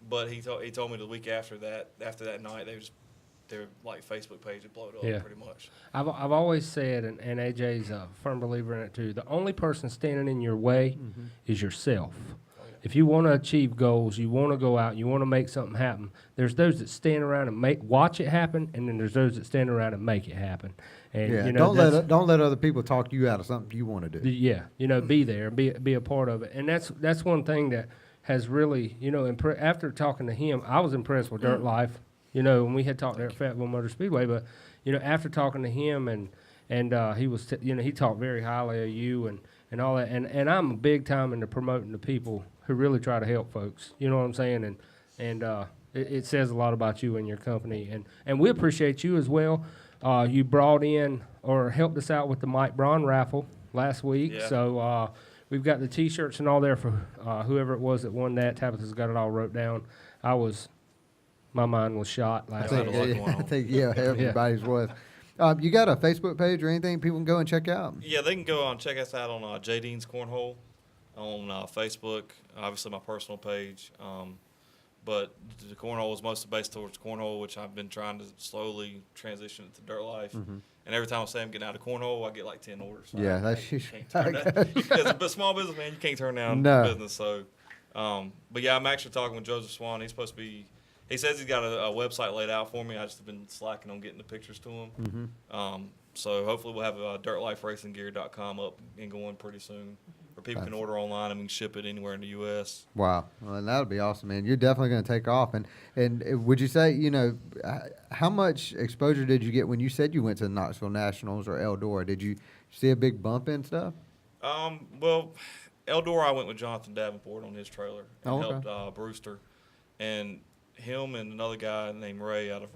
but he told me the week after that night, their like Facebook page had blown up pretty much. I've always said, and AJ's a firm believer in it too, the only person standing in your way is yourself. If you want to achieve goals, you want to go out, you want to make something happen, there's those that stand around and watch it happen, and then there's those that stand around and make it happen. And Yeah, you know, don't let other people talk you out of something you want to do. Yeah, you know, be there, be a part of it, and that's one thing that has really, you know, after talking to him, I was impressed with Dirt Life. You know, when we had talked there at Fayetteville Motor Speedway, but you know, after talking to him and he was, you know, he talked very highly of you and all that, and I'm a big time into promoting the people who really try to help folks. You know what I'm saying? And it says a lot about you and your company, and we appreciate you as well. You brought in or helped us out with the Mike Braun raffle last week, so we've got the T-shirts and all there for whoever it was that won that. Tabitha's got it all wrote down. My mind was shot last night. I think everybody's was. You got a Facebook page or anything people can go and check out? Yeah, they can go check us out on J. Dean's Cornhole on Facebook. Obviously, my personal page. But the cornhole is mostly based towards cornhole, which I've been trying to slowly transition to Dirt Life. And every time I say I'm getting out of cornhole, I get like 10 orders. So Yeah, I can't turn down. As a small business, man, you can't turn down business. So, but yeah, I'm actually talking with Joseph Swan. He's supposed to be. He says he's got a website laid out for me. I just have been slacking on getting the pictures to him. So hopefully we'll have dirtliferacingear.com up and going pretty soon, where people can order online and we can ship it anywhere in the U.S. Wow, well, that would be awesome, man. You're definitely going to take off. And would you say, you know, how much exposure did you get when you said you went to the Knoxville Nationals or Eldora? Did you see a big bump in stuff? Well, Eldora, I went with Jonathan Davenport on his trailer and helped Rooster. And him and another guy named Ray out of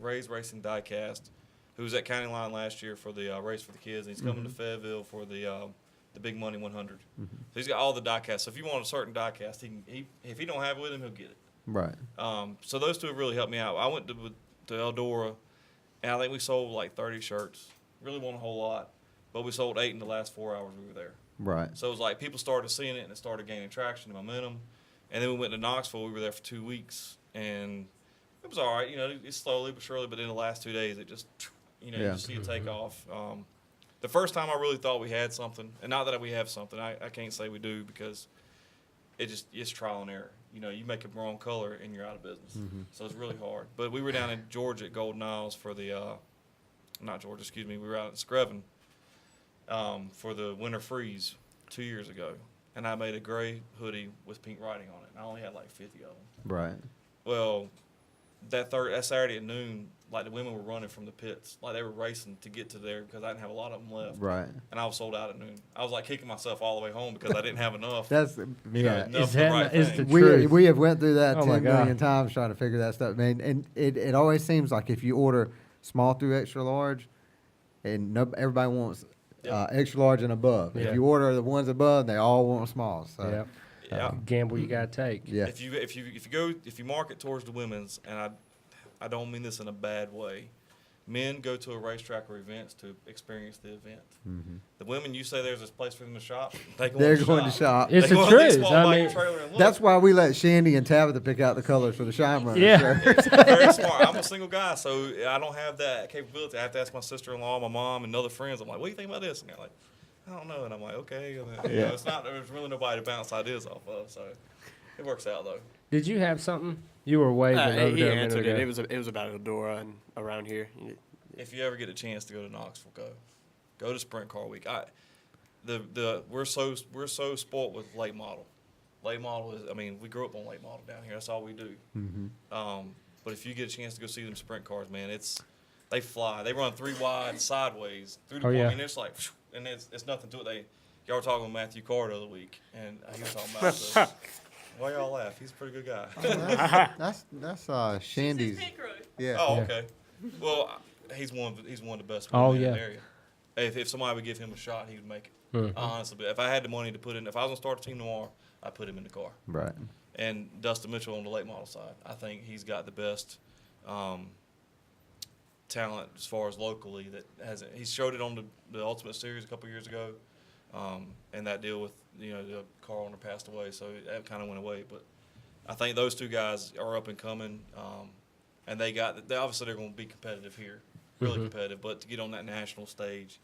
Ray's Racing Diecast, who was at County Line last year for the race for the kids. And he's coming to Fayetteville for the Big Money 100. So he's got all the diecasts. So if you want a certain diecast, if he don't have it with him, he'll get it. Right. So those two have really helped me out. I went to Eldora, and I think we sold like 30 shirts. Really wasn't a whole lot, but we sold 8 in the last 4 hours we were there. Right. So it was like people started seeing it, and it started gaining traction and momentum. And then we went to Knoxville. We were there for 2 weeks. And it was all right, you know, it's slowly but surely, but in the last 2 days, it just, you know, you see it take off. The first time I really thought we had something, and not that we have something, I can't say we do because it's trial and error. You know, you make a wrong color and you're out of business. So it's really hard. But we were down in Georgia at Golden Isles for the, we were out in Screven for the Winter Freeze 2 years ago. And I made a gray hoodie with pink writing on it. And I only had like 50 of them. Right. Well, that Saturday at noon, like the women were running from the pits, like they were racing to get to there because I didn't have a lot of them left. Right. And I was sold out at noon. I was like kicking myself all the way home because I didn't have enough. That's enough the we have went through that 10 million times trying to figure that stuff. Man, and it always seems like if you order small through extra large, and everybody wants extra large and above. If you order the ones above, they all want small. So. Gamble you gotta take. Yeah. If you market towards the women's, and I don't mean this in a bad way, men go to a racetrack or events to experience the event. The women, you say there's this place for them to shop, they're going to shop. It's the truth. I mean, that's why we let Shandi and Tabitha pick out the colors for the Shine Runner. Yeah. It's very smart. I'm a single guy, so I don't have that capability. I have to ask my sister-in-law, my mom, and other friends. I'm like, what do you think about this? And they're like, I don't know. And I'm like, okay. And then, you know, there's really nobody to bounce ideas off of, so it works out though. Did you have something? You were waving over He there a answered minute it. ago. It was about Eldora and around here. If you ever get a chance to go to Knoxville, go to Sprint Car Week. We're so spoiled with late model. Late model is, I mean, we grew up on late model down here. That's all we do. But if you get a chance to go see them sprint cars, man, they fly. They run 3 wide sideways through the corner, and it's like, and it's nothing to it. Y'all were talking with Matthew Carr the other week, and he was talking about why y'all laugh? He's a pretty good guy. That's Shandy's. Yeah. Oh, okay. Well, he's one of the best in the area. If somebody would give him a shot, he would make it. Honestly, but if I had the money to put in, if I was gonna start a team tomorrow, I'd put him in the car. Right. And Dustin Mitchell on the late model side, I think he's got the best talent as far as locally that hasn't. He showed it on the Ultimate Series a couple years ago, and that deal with the car owner passed away, so that kind of went away. But I think those two guys are up and coming, and they obviously they're going to be competitive here, really competitive. But to get on that national stage,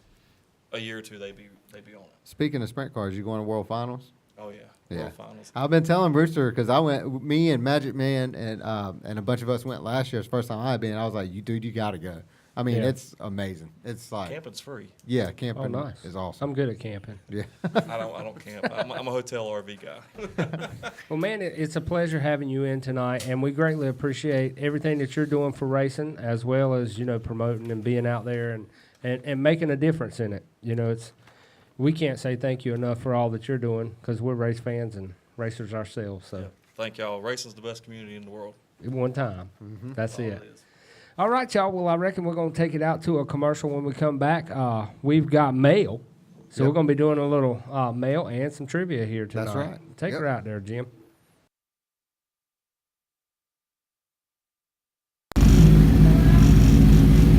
a year or two they be on it. Speaking of sprint cars, you going to World Finals? Oh yeah, Yeah. World Finals. I've been telling Rooster because I went, me and Magic Man and a bunch of us went last year. It's the first time I had been. I was like, you got to go. I mean, Yeah. it's amazing. It's like Camping's free. yeah, camping Oh, nice. is awesome. I'm good at camping. Yeah. I don't camp. I'm a hotel RV guy. Well, man, it's a pleasure having you in tonight, and we greatly appreciate everything that you're doing for racing, as well as promoting and being out there and making a difference in it. We can't say thank you enough for all that you're doing because we're race fans and racers ourselves. So, Yeah. Thank y'all. Racing's the best community in the world. at one time, that's All it. it is. All right, y'all. Well, I reckon we're going to take it out to a commercial when we come back. We've got mail, so we're going to be doing a little mail and some trivia here tonight. That's right. Take Yep. her out there, Jim.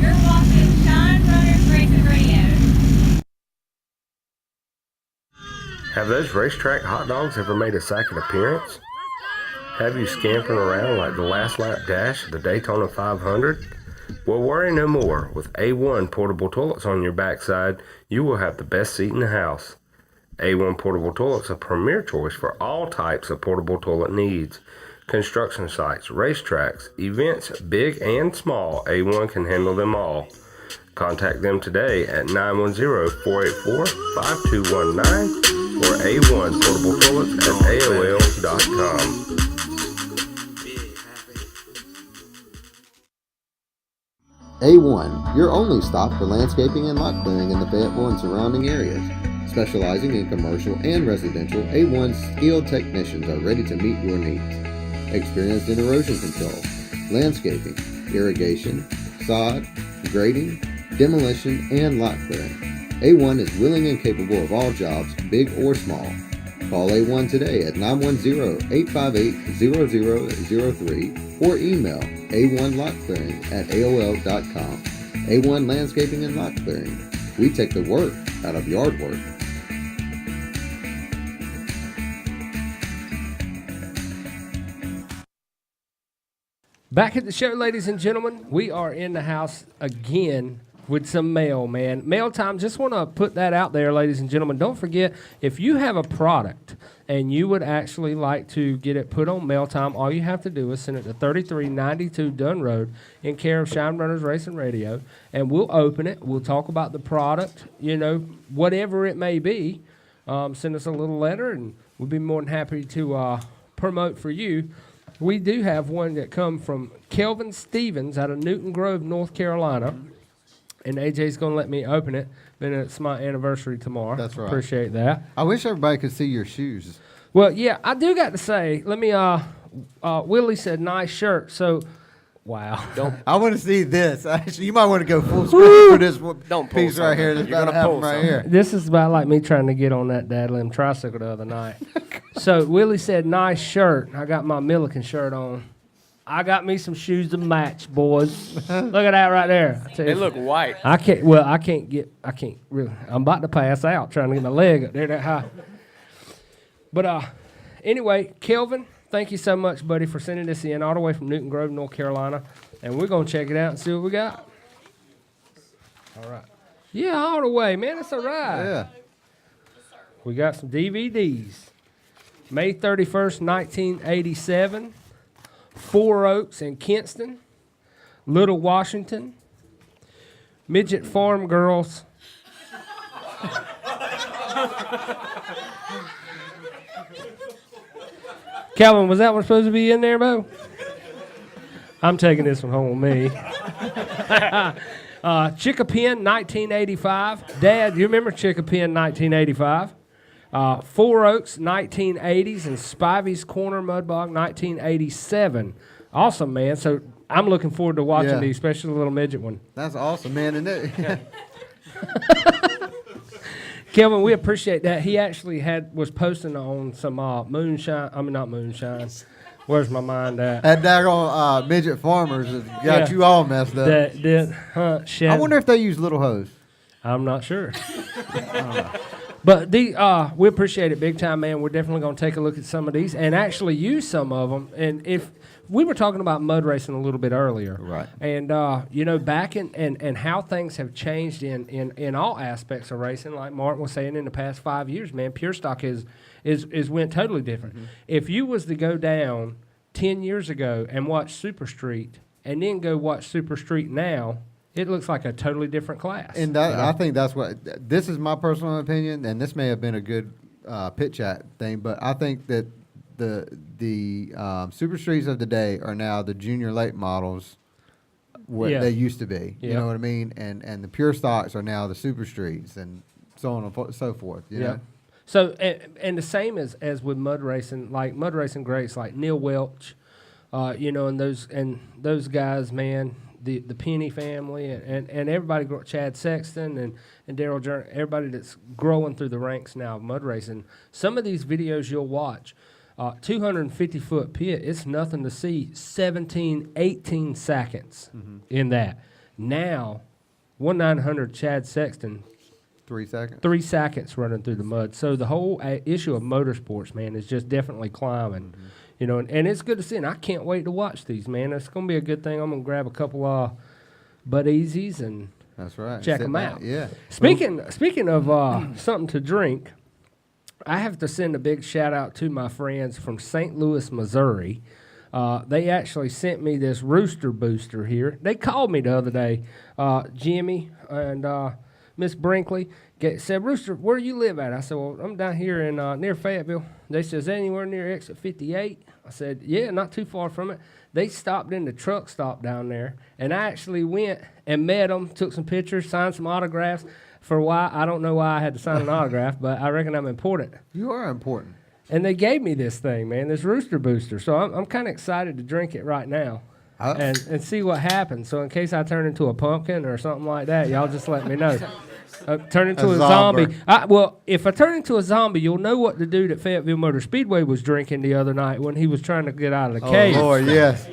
You're watching Shine Runners Racing Radio. Have those racetrack hot dogs ever made a second appearance? Have you scampering around like the last lap dash of the Daytona 500? Well, worry no more. With A1 portable toilets on your backside, you will have the best seat in the house. A1 portable toilets are a premier choice for all types of portable toilet needs. Construction sites, racetracks, events, big and small, A1 can handle them all. Contact them today at 910-484-5219 or A1 portable toilets at AOL.com. A1, your only stop for landscaping and lot clearing in the Fayetteville and surrounding areas. Specializing in commercial and residential, A1's skilled technicians are ready to meet your needs. Experienced in erosion control, landscaping, irrigation, sod, grading, demolition, and lot clearing. A1 is willing and capable of all jobs, big or small. Call A1 today at 910-858-0003 or email a1lotclearing@aol.com. A1 Landscaping and Lot Clearing. We take the work out of yard work. Back at the show, ladies and gentlemen. We are in the house again with some mail, man. Mail time. Just want to put that out there, ladies and gentlemen. Don't forget, if you have a product and you would actually like to get it put on mail time, all you have to do is send it to 3392 Dunn Road in care of Shine Runners Racing Radio, and we'll open it. We'll talk about the product, whatever it may be. Send us a little letter, and we'll be more than happy to promote for you. We do have one that come from Kelvin Stevens out of Newton Grove, North Carolina. And AJ's going to let me open it. Then it's my anniversary tomorrow. That's right. Appreciate that. I wish everybody could see your shoes. Well, yeah, I do got to say, let me, Willie said nice shirt. So, wow. I want to see this. Actually, you might want to go full screen for this Don't pull piece right here. That's something. about to You're gonna happen pull right something. here. This is about like me trying to get on that dadlim tricycle the other night. So, Willie said nice shirt. I got my Milliken shirt on. I got me some shoes to match, boys. Look at that right there. I tell They you. look white. I can't really. I'm about to pass out trying to get my leg up there that high. But anyway, Kelvin, thank you so much, buddy, for sending this in all the way from Newton Grove, North Carolina. And we're going to check it out and see what we got. All right. Yeah, all the way, man. That's all right. Yeah. We got some DVDs. May 31st, 1987. Four Oaks and Kinston. Little Washington. Midget Farm Girls. Calvin, was that one supposed to be in there, Bo? I'm taking this one home with me. Chickapin, 1985. Dad, you remember Chickapin, 1985? Four Oaks, 1980s, and Spivey's Corner Mudbog, 1987. Awesome, man. So I'm looking forward to watching these, especially the little midget one. That's awesome, man. And Kelvin, we appreciate that. He actually was posting on some moonshine. I mean, not moonshine. Where's my mind at? That daggone midget farmers has got Yeah. you all messed up. That hunt Shandi. I wonder if they use little hose. I'm not sure. But we appreciate it big time, man. We're definitely going to take a look at some of these and actually use some of them. And if we were talking about mud racing a little bit earlier, Right. And back and how things have changed in all aspects of racing, like Martin was saying, in the past 5 years, man, pure stock is went totally different. Mm-hmm. If you was to go down 10 years ago and watch Super Street, and then go watch Super Street now, it looks like a totally different class. And that, I think that's what, this is my personal opinion, and this may have been a good pit chat thing, but I think that the Super Streets of the day are now the junior late models what Yeah. they used to be. You Yeah. know what I mean? And the pure stocks are now the Super Streets and so on and so forth. You know? So and the same as with mud racing, like mud racing greats like Neil Welch, and those guys, man, the Penny family and everybody, Chad Sexton and Daryl Journey, everybody that's growing through the ranks now of mud racing. Some of these videos you'll watch, 250-foot pit, it's nothing to see 17, 18 seconds in that. Now, 1/900 Chad Sexton, 3 seconds. 3 seconds running through the mud. So the whole issue of motorsports, man, is just definitely climbing. And it's good to see, and I can't wait to watch these, man. It's going to be a good thing. I'm going to grab a couple of Bud Easies and That's right. check Sit them back. out. Yeah. Speaking of something to drink, I have to send a big shout out to my friends from St. Louis, Missouri. They actually sent me this Rooster booster here. They called me the other day, Jimmy and Miss Brinkley. Said, Rooster, where you live at? I said, well, I'm down here in near Fayetteville. They said, is that anywhere near exit 58? I said, yeah, not too far from it. They stopped in the truck stop down there, and I actually went and met them, took some pictures, signed some autographs. For why, I don't know why I had to sign an autograph, but I reckon I'm important. You are important. And they gave me this thing, man, this Rooster booster. So I'm kind of excited to drink it right now and see what happens. So in case I turn into a pumpkin or something like that, y'all just let me know. Turn into a zombie. Well, if I turn into a zombie, you'll know what the dude at Fayetteville Motor Speedway was drinking the other night when he was trying to get out of the cave. Oh, Lord, yes.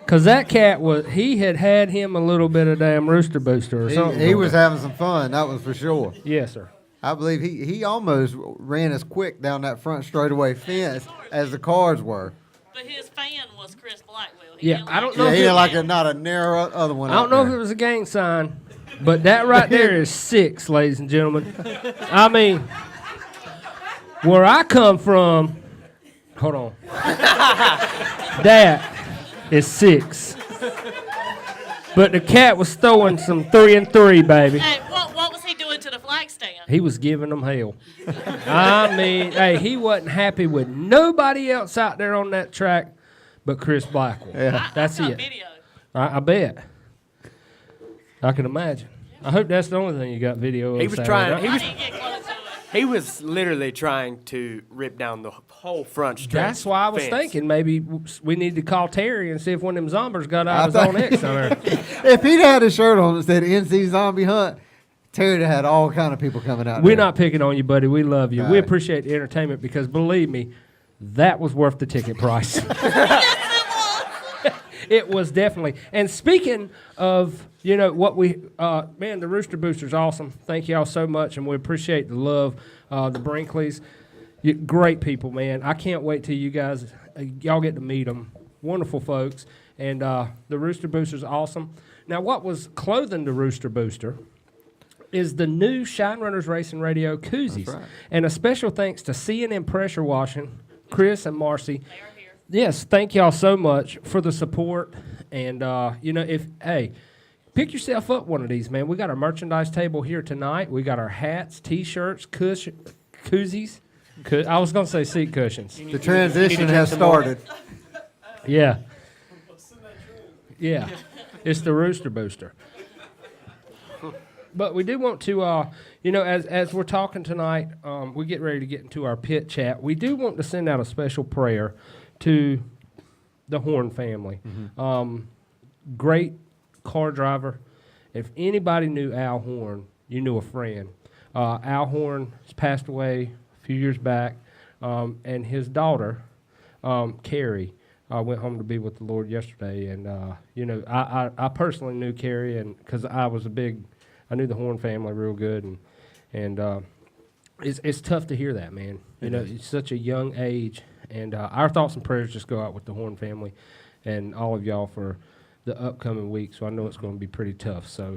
Because that cat he had him a little bit of damn Rooster booster or something. He was having some fun, that was for sure. Yes, sir. I believe he almost ran as quick down that front straightaway fence as the cars were. But his fan was Chris Blackwell. Yeah, I don't know. Yeah, if he it- had like not a narrow other one. I don't know if it was a gang sign, but that right there is 6, ladies and gentlemen. I mean, where I come from, hold on, that is 6. But the cat was throwing some 3 and 3, baby. Hey, what was he doing to the flag stand? He was giving them hell. I mean, hey, he wasn't happy with nobody else out there on that track but Chris Blackwell. Yeah. That's I got it. video. I bet. I can imagine. I hope that's the only thing you got video of. He was Saturday trying. night. He I was. didn't get close to it. He was literally trying to rip down the whole front stretch. That's why I was fence. thinking maybe we need to call Terry and see if one of them zombies got out his own X on there. If he'd had a shirt on that said NC Zombie Hunt, Terry'd have had all kind of people coming out We're there. not picking on you, buddy. We love you. All We right. appreciate the entertainment because believe me, that was worth the ticket price. It was definitely. And speaking of, what man, the Rooster Booster's awesome. Thank y'all so much, and we appreciate the love. The Brinkleys, great people, man. I can't wait till you guys, y'all get to meet them. Wonderful folks. And the Rooster Booster's awesome. Now, what was clothing the Rooster Booster is the new Shine Runners Racing Radio koozies. That's right. And a special thanks to C&M Pressure Washing, Chris and Marcy. Yes, thank y'all so much for the support. And, pick yourself up one of these, man. We got our merchandise table here tonight. We got our hats, T-shirts, koozies. I was going to say seat cushions. The transition has started. Yeah. Yeah. It's the Rooster Booster. But we do want to, as we're talking tonight, we get ready to get into our pit chat. We do want to send out a special prayer to the Horn family. Great car driver. If anybody knew Al Horn, you knew a friend. Al Horn has passed away a few years back, and his daughter Carrie went home to be with the Lord yesterday, and I personally knew Carrie, and because I knew the Horn family real good, and it's tough to hear that, man. It's such a young age, and our thoughts and prayers just go out with the Horn family and all of y'all for the upcoming week. So I know it's going to be pretty tough. So,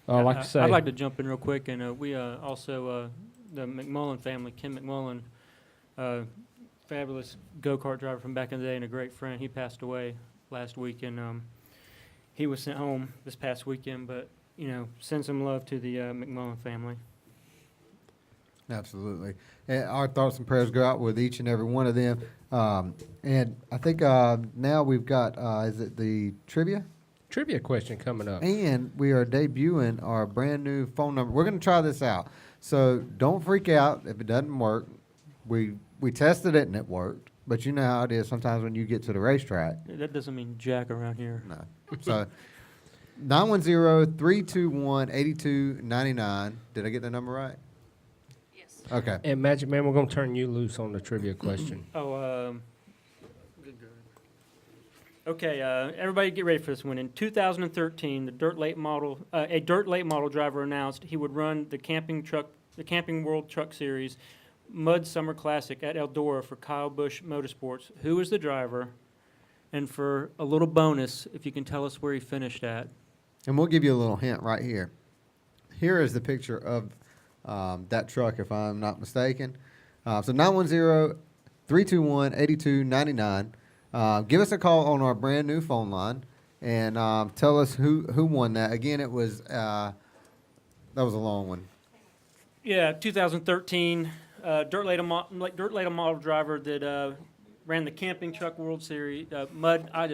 like I say, I'd like to jump in real quick, and we also the McMullen family, Ken McMullen, fabulous go-kart driver from back in the day and a great friend. He passed away last week, and he was sent home this past weekend. But send some love to the McMullen family. Absolutely. And our thoughts and prayers go out with each and every one of them. And I think now we've got, is it the trivia? Trivia question coming up. And we are debuting our brand new phone number. We're going to try this out. So don't freak out if it doesn't work. We tested it and it worked. But you know how it is sometimes when you get to the racetrack. That doesn't mean jack around here. No. So 910-321-8299. Did I get the number right? Okay. And Magic Man, we're going to turn you loose on the trivia question. Okay, everybody get ready for this one. In 2013, a dirt late model driver announced he would run the Camping World Truck Series Mud Summer Classic at Eldora for Kyle Busch Motorsports. Who is the driver? And for a little bonus, if you can tell us where he finished at. And we'll give you a little hint right here. Here is the picture of that truck, if I'm not mistaken. So 910-321-8299. Give us a call on our brand new phone line and tell us who won that. Again, it was that was a long one. Yeah, 2013 dirt late model driver that ran the Camping Truck World Series mud. I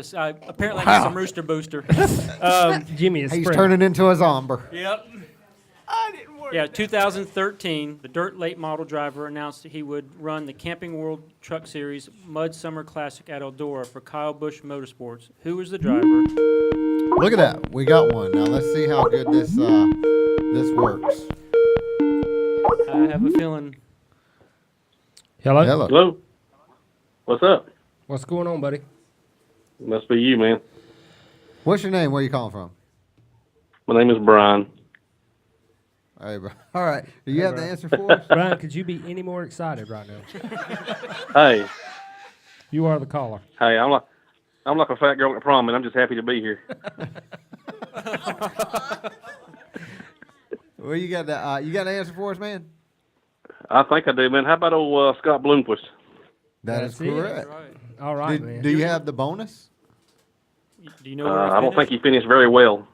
apparently got some Rooster booster. Jimmy is He's turning into a zombie. Yep. I didn't work. Yeah, 2013, the dirt late model driver announced that he would run the Camping World Truck Series Mud Summer Classic at Eldora for Kyle Busch Motorsports. Who was the driver? Look at that. We got one. Now let's see how good this works. I have a feeling. Hello? Hello. What's up? What's going on, buddy? Must be you, man. What's your name? Where are you calling from? My name is Brian. Hey, bro. All right. Do you have the answer for us? Brian, could you be any more excited right now? Hey. You are the caller. Hey, I'm like a fat girl at prom, and I'm just happy to be here. Well, you got the answer for us, man? I think I do, man. How about old Scott Bloomquist? That's correct. Right. All right, man. Do you have the bonus? Do you know where he I don't think he finished very well.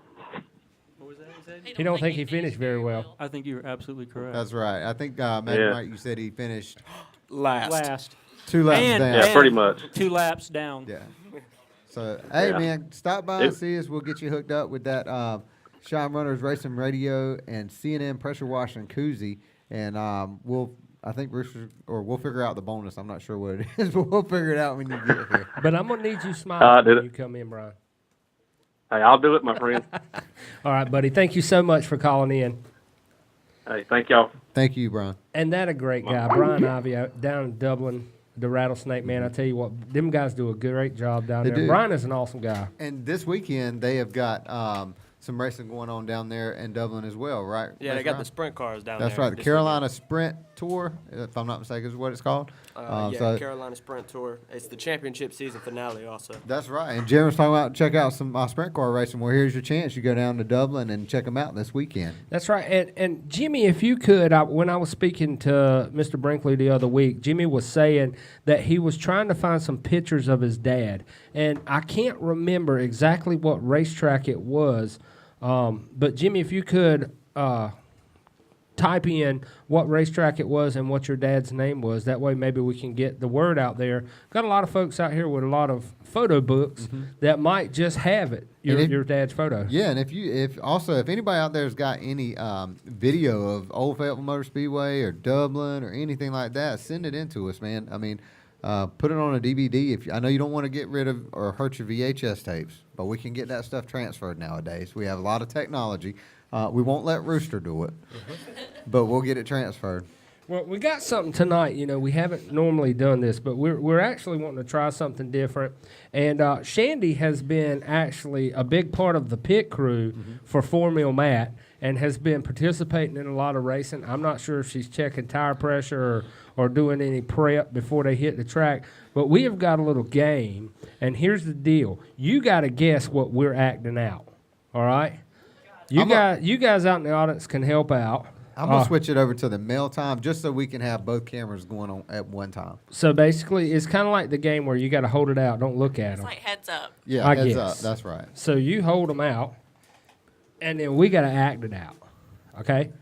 What was that? He don't think he finished very well. I think you're absolutely correct. That's right. I think, Mike, you said he finished Last. 2 laps down. Yeah, pretty much. 2 laps down. Yeah. So, hey, man, stop by and see us. We'll get you hooked up with that Shine Runners Racing Radio and CNN Pressure Washing koozie. And we'll figure out the bonus. I'm not sure what it is, but we'll figure it out when you get here. But I'm going to need you smiling when you come in, Brian. Hey, I'll do it, my friend. All right, buddy. Thank you so much for calling in. Hey, thank y'all. Thank you, Brian. And that a great guy, Brian Ivy, down in Dublin, the Rattlesnake Man. I tell you what, them guys do a great job down there. do. Brian is an awesome guy. And this weekend, they have got some racing going on down there in Dublin as well, right? Yeah, they got the sprint cars down That's there. right. The Carolina Sprint Tour, if I'm not mistaken, is what it's called. Carolina Sprint Tour. It's the championship season finale also. That's right. And Jim was talking about check out some sprint car racing. Well, here's your chance. You go down to Dublin and check them out this weekend. That's right. And Jimmy, if you could, when I was speaking to Mr. Brinkley the other week, Jimmy was saying that he was trying to find some pictures of his dad. And I can't remember exactly what racetrack it was. But Jimmy, if you could type in what racetrack it was and what your dad's name was, that way maybe we can get the word out there. Got a lot of folks out here with a lot of photo books that might just have it, your dad's photo. Yeah, and if anybody out there's got any video of Old Fayetteville Motor Speedway or Dublin or anything like that, send it in to us, man. I mean, put it on a DVD. I know you don't want to get rid of or hurt your VHS tapes, but we can get that stuff transferred nowadays. We have a lot of technology. We won't let Rooster do it, but we'll get it transferred. Well, we got something tonight. You know, we haven't normally done this, but we're actually wanting to try something different. And Shandi has been actually a big part of the pit crew for 4 Mil Matt and has been participating in a lot of racing. I'm not sure if she's checking tire pressure or doing any prep before they hit the track. But we have got a little game, and here's the deal. You got to guess what we're acting out, all right? You guys out in the audience can help out. I'm going to switch it over to the mail time just so we can have both cameras going on at one time. So basically, it's kind of like the game where you got to hold it out. Don't look at It's them. like heads up. Yeah, I heads guess. up. That's right. So you hold them out, and then we got to act it out, okay?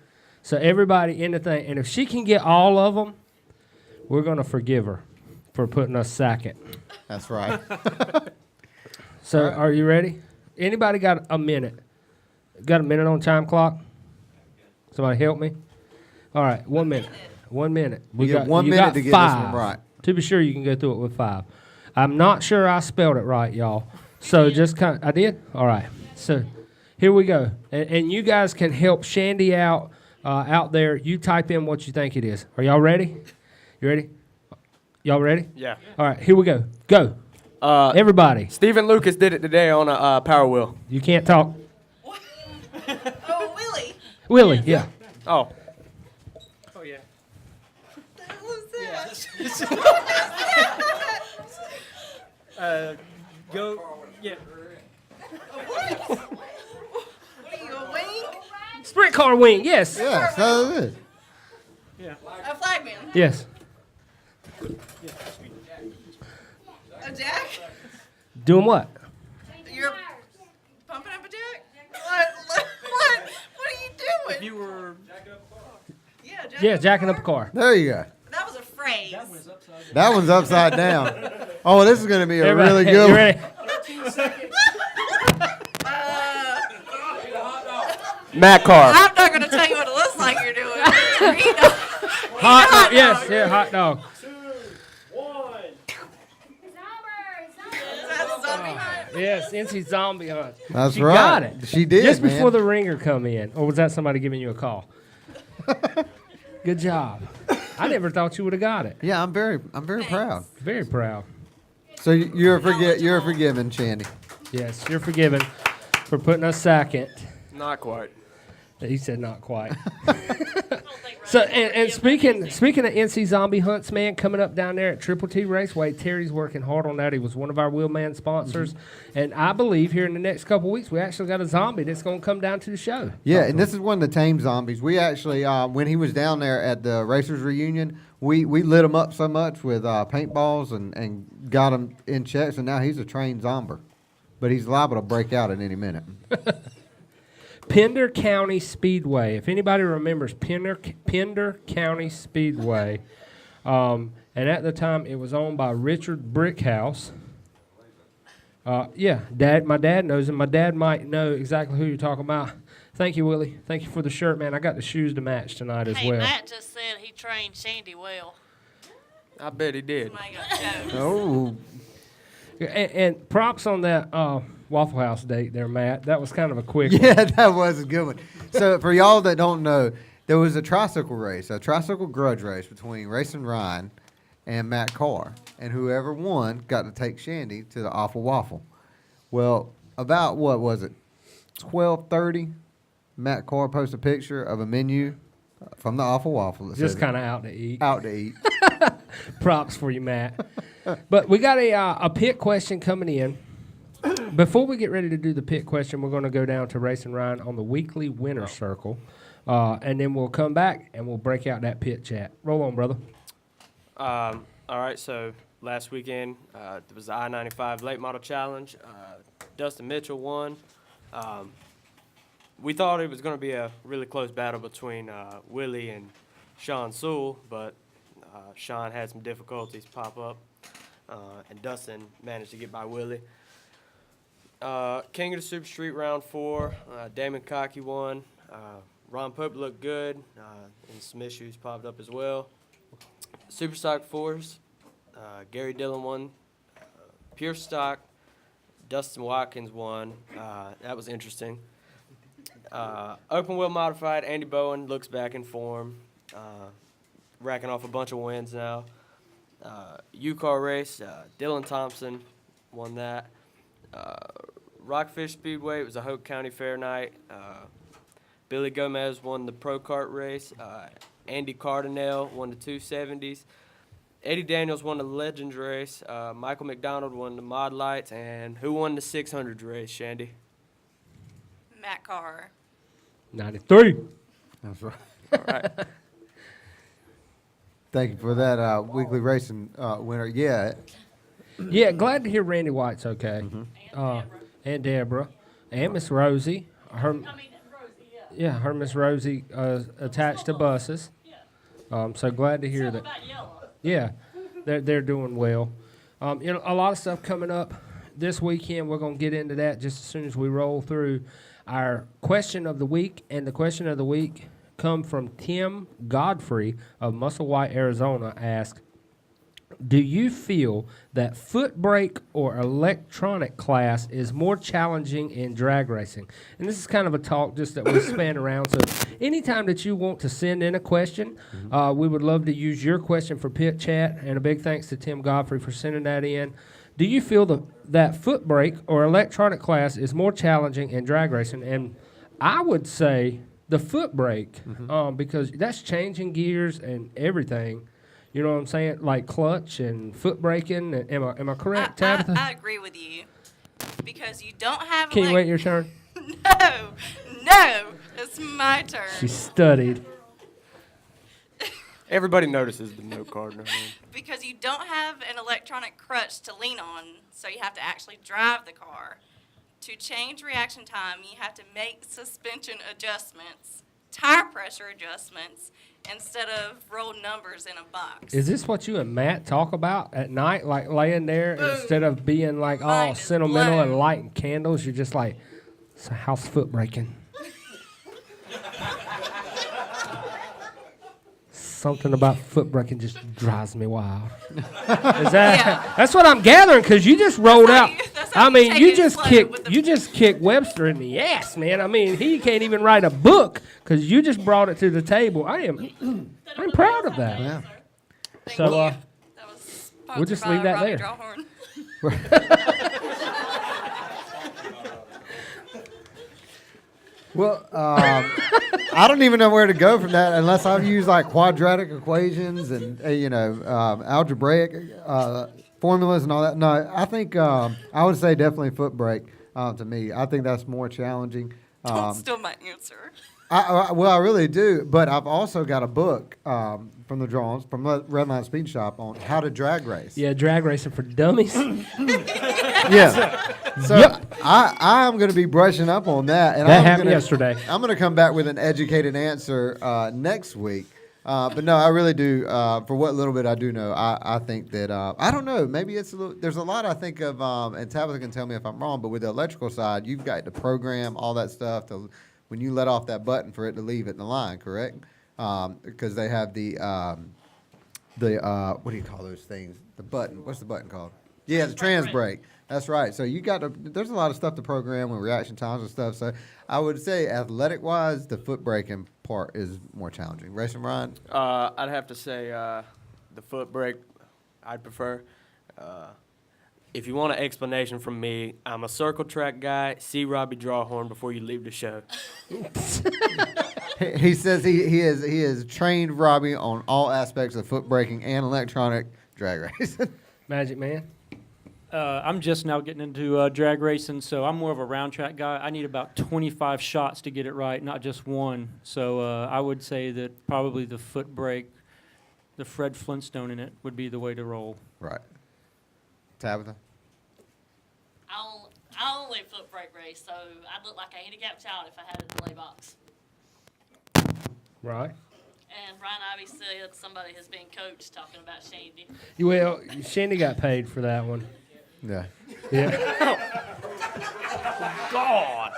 So everybody in the thing, and if she can get all of them, we're going to forgive her for putting us second. That's right. So are you ready? Anybody got a minute? Got a minute on time clock? Somebody help me? All right, 1 minute. 1 minute. We got 1 minute to get this one right. To be sure, you can go through it with 5. I'm not sure I spelled it right, y'all. So just kind of, I did? All right. So here we go. And you guys can help Shandi out there. You type in what you think it is. Are y'all ready? You ready? Y'all ready? Yeah. All right, here we go. Go. Everybody. Stephen Lucas did it today on a Power Wheel. You can't talk. Oh, Willie. Willie, yeah. Oh. Oh, yeah. Go. Yeah. What are you, a wing? Sprint car wing, yes. Yeah, so it is. Yeah. A flagman. Yes. A jack? Doing what? You're pumping up a jack? What are you doing? If you were. Yeah, jack. Yeah, jacking up a car. There you go. That was a phrase. That one's upside down. Oh, this is going to be a Everybody, really good you one. ready? Matt Carr. I'm not going to tell you what it looks like you're doing. Hot dog, yes, yeah, hot dog. Yes, NC Zombie Hunt. That's she right. got it. She did, Just man. before the ringer come in. Or was that somebody giving you a call? Good job. I never thought you would have got it. Yeah, I'm very proud. Very proud. So you're forgiven, Shandi. Yes, you're forgiven for putting us second. Not quite. He said not quite. So, and speaking of NC Zombie Hunts, man, coming up down there at Triple T Raceway, Terry's working hard on that. He was one of our Wheelman sponsors. And I believe here in the next couple of weeks, we actually got a zombie that's going to come down to the show. Yeah, and this is one of the tame zombies. We actually, when he was down there at the Racers Reunion, we lit him up so much with paintballs and got him in checks, and now he's a trained zombie. But he's liable to break out at any minute. Pender County Speedway. If anybody remembers Pender County Speedway, and at the time it was owned by Richard Brickhouse. Yeah, my dad knows him. My dad might know exactly who you're talking about. Thank you, Willie. Thank you for the shirt, man. I got the shoes to match tonight as well. Matt just said he trained Shandi well. I bet he did. Oh. And props on that Waffle House date there, Matt. That was kind of a quick one. Yeah, that was a good one. So for y'all that don't know, there was a tricycle race, a tricycle grudge race between Racin Ryan and Matt Carr. And whoever won got to take Shandi to the Awful Waffle. Well, about, what was it, 12:30, Matt Carr posted a picture of a menu from the Awful Waffle. That Just says, kind of out to eat. Out to eat. Props for you, Matt. But we got a pit question coming in. Before we get ready to do the pit question, we're going to go down to Racin Ryan on the weekly winner circle. And then we'll come back and we'll break out that pit chat. Roll on, brother. All right, so last weekend there was the I-95 Late Model Challenge. Dustin Mitchell won. We thought it was going to be a really close battle between Willie and Sean Sewell, but Sean had some difficulties pop up, and Dustin managed to get by Willie. King of the Super Street round 4, Damon Cockey won. Ron Pope looked good, and some issues popped up as well. Super Stock 4s, Gary Dillon won. Pure Stock, Dustin Watkins won. That was interesting. Open Wheel Modified, Andy Bowen looks back in form. racking off a bunch of wins now. U-Car race, Dylan Thompson won that. Rockfish Speedway, it was a Hoke County Fair night. Billy Gomez won the Pro Kart race. Andy Cardinale won the 270s. Eddie Daniels won the Legends race. Michael McDonald won the Mod Lights. And who won the 600s race, Shandi? Matt Carr. 93. That's right. All right. Thank you for that weekly racing winner. Yeah. Yeah, glad to hear Randy White's okay. And Deborah. And Miss Rosie. Her Miss Rosie attached to buses. So glad to hear that. Yeah, they're doing well. A lot of stuff coming up this weekend. We're going to get into that just as soon as we roll through our question of the week. And the question of the week come from Tim Godfrey of Musselwhite, Arizona. Asked, do you feel that foot brake or electronic class is more challenging in drag racing? And this is kind of a talk just that we span around. So anytime that you want to send in a question, we would love to use your question for pit chat. And a big thanks to Tim Godfrey for sending that in. Do you feel that foot brake or electronic class is more challenging in drag racing? And I would say the foot brake, because that's changing gears and everything. You know what I'm saying? Like clutch and foot braking. Am I correct, Tabitha? I agree with you. Because you don't have... Can you wait your turn? No. It's my turn. She studied. Everybody notices the note card. Because you don't have an electronic crutch to lean on, so you have to actually drive the car. To change reaction time, you have to make suspension adjustments, tire pressure adjustments, instead of roll numbers in a box. Is this what you and Matt talk about at night, like laying there instead of being like all sentimental and lighting candles? You're just like, so how's foot braking? Something about foot braking just drives me wild. Is that? That's what I'm gathering, because you just rolled out. I mean, you just kicked Webster in the ass, man. I mean, he can't even write a book because you just brought it to the table. I'm proud of that. Yeah. So we'll just leave that there. Well, I don't even know where to go from that unless I've used like quadratic equations and algebraic formulas and all that. No, I think I would say definitely foot brake to me. I think that's more challenging. Don't steal my answer. I really do, but I've also got a book from the drawings from Red Line Speed Shop on how to drag race. Yeah, drag racing for dummies. Yeah. So I am going to be brushing up on that. And that happened yesterday. I'm going to come back with an educated answer next week. But no, I really do. For what little bit I do know, I think that I don't know. Maybe it's there's a lot I think of, and Tabitha can tell me if I'm wrong. But with the electrical side, you've got to program all that stuff to when you let off that button for it to leave it in the line, correct? Because they have the what do you call those things? The button. What's the button called? Yeah, the trans brake. That's right. So you got to. There's a lot of stuff to program with reaction times and stuff. So I would say, athletic-wise, the foot braking part is more challenging. Racin Ryan. I'd have to say the foot brake. I'd prefer. If you want an explanation from me, I'm a circle track guy. See Robbie Drawhorn before you leave the show. He says he has trained Robbie on all aspects of foot braking and electronic drag racing. Magic Man. I'm just now getting into drag racing, so I'm more of a round track guy. I need about 25 shots to get it right, not just one. So I would say that probably the foot brake, the Fred Flintstone in it, would be the way to roll. Right. Tabitha? I only foot brake race, so I'd look like a handicapped child if I had a delay box. Right. And Brian Ivy said somebody has been coached talking about Shandi. Well, Shandi got paid for that one. Yeah. Yeah. God.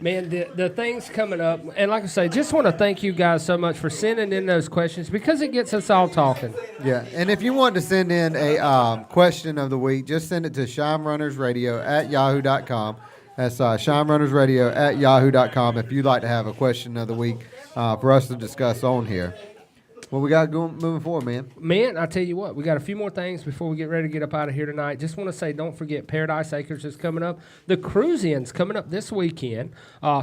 Man, the things coming up, and like I say, just want to thank you guys so much for sending in those questions because it gets us all talking. Yeah, and if you want to send in a question of the week, just send it to shinerunnersradio@yahoo.com. That's shinerunnersradio@yahoo.com if you'd like to have a question of the week for us to discuss on here. What we got going moving forward, man? Man, I tell you what, we got a few more things before we get ready to get up out of here tonight. Just want to say, don't forget Paradise Acres is coming up. The Cruise-In's coming up this weekend.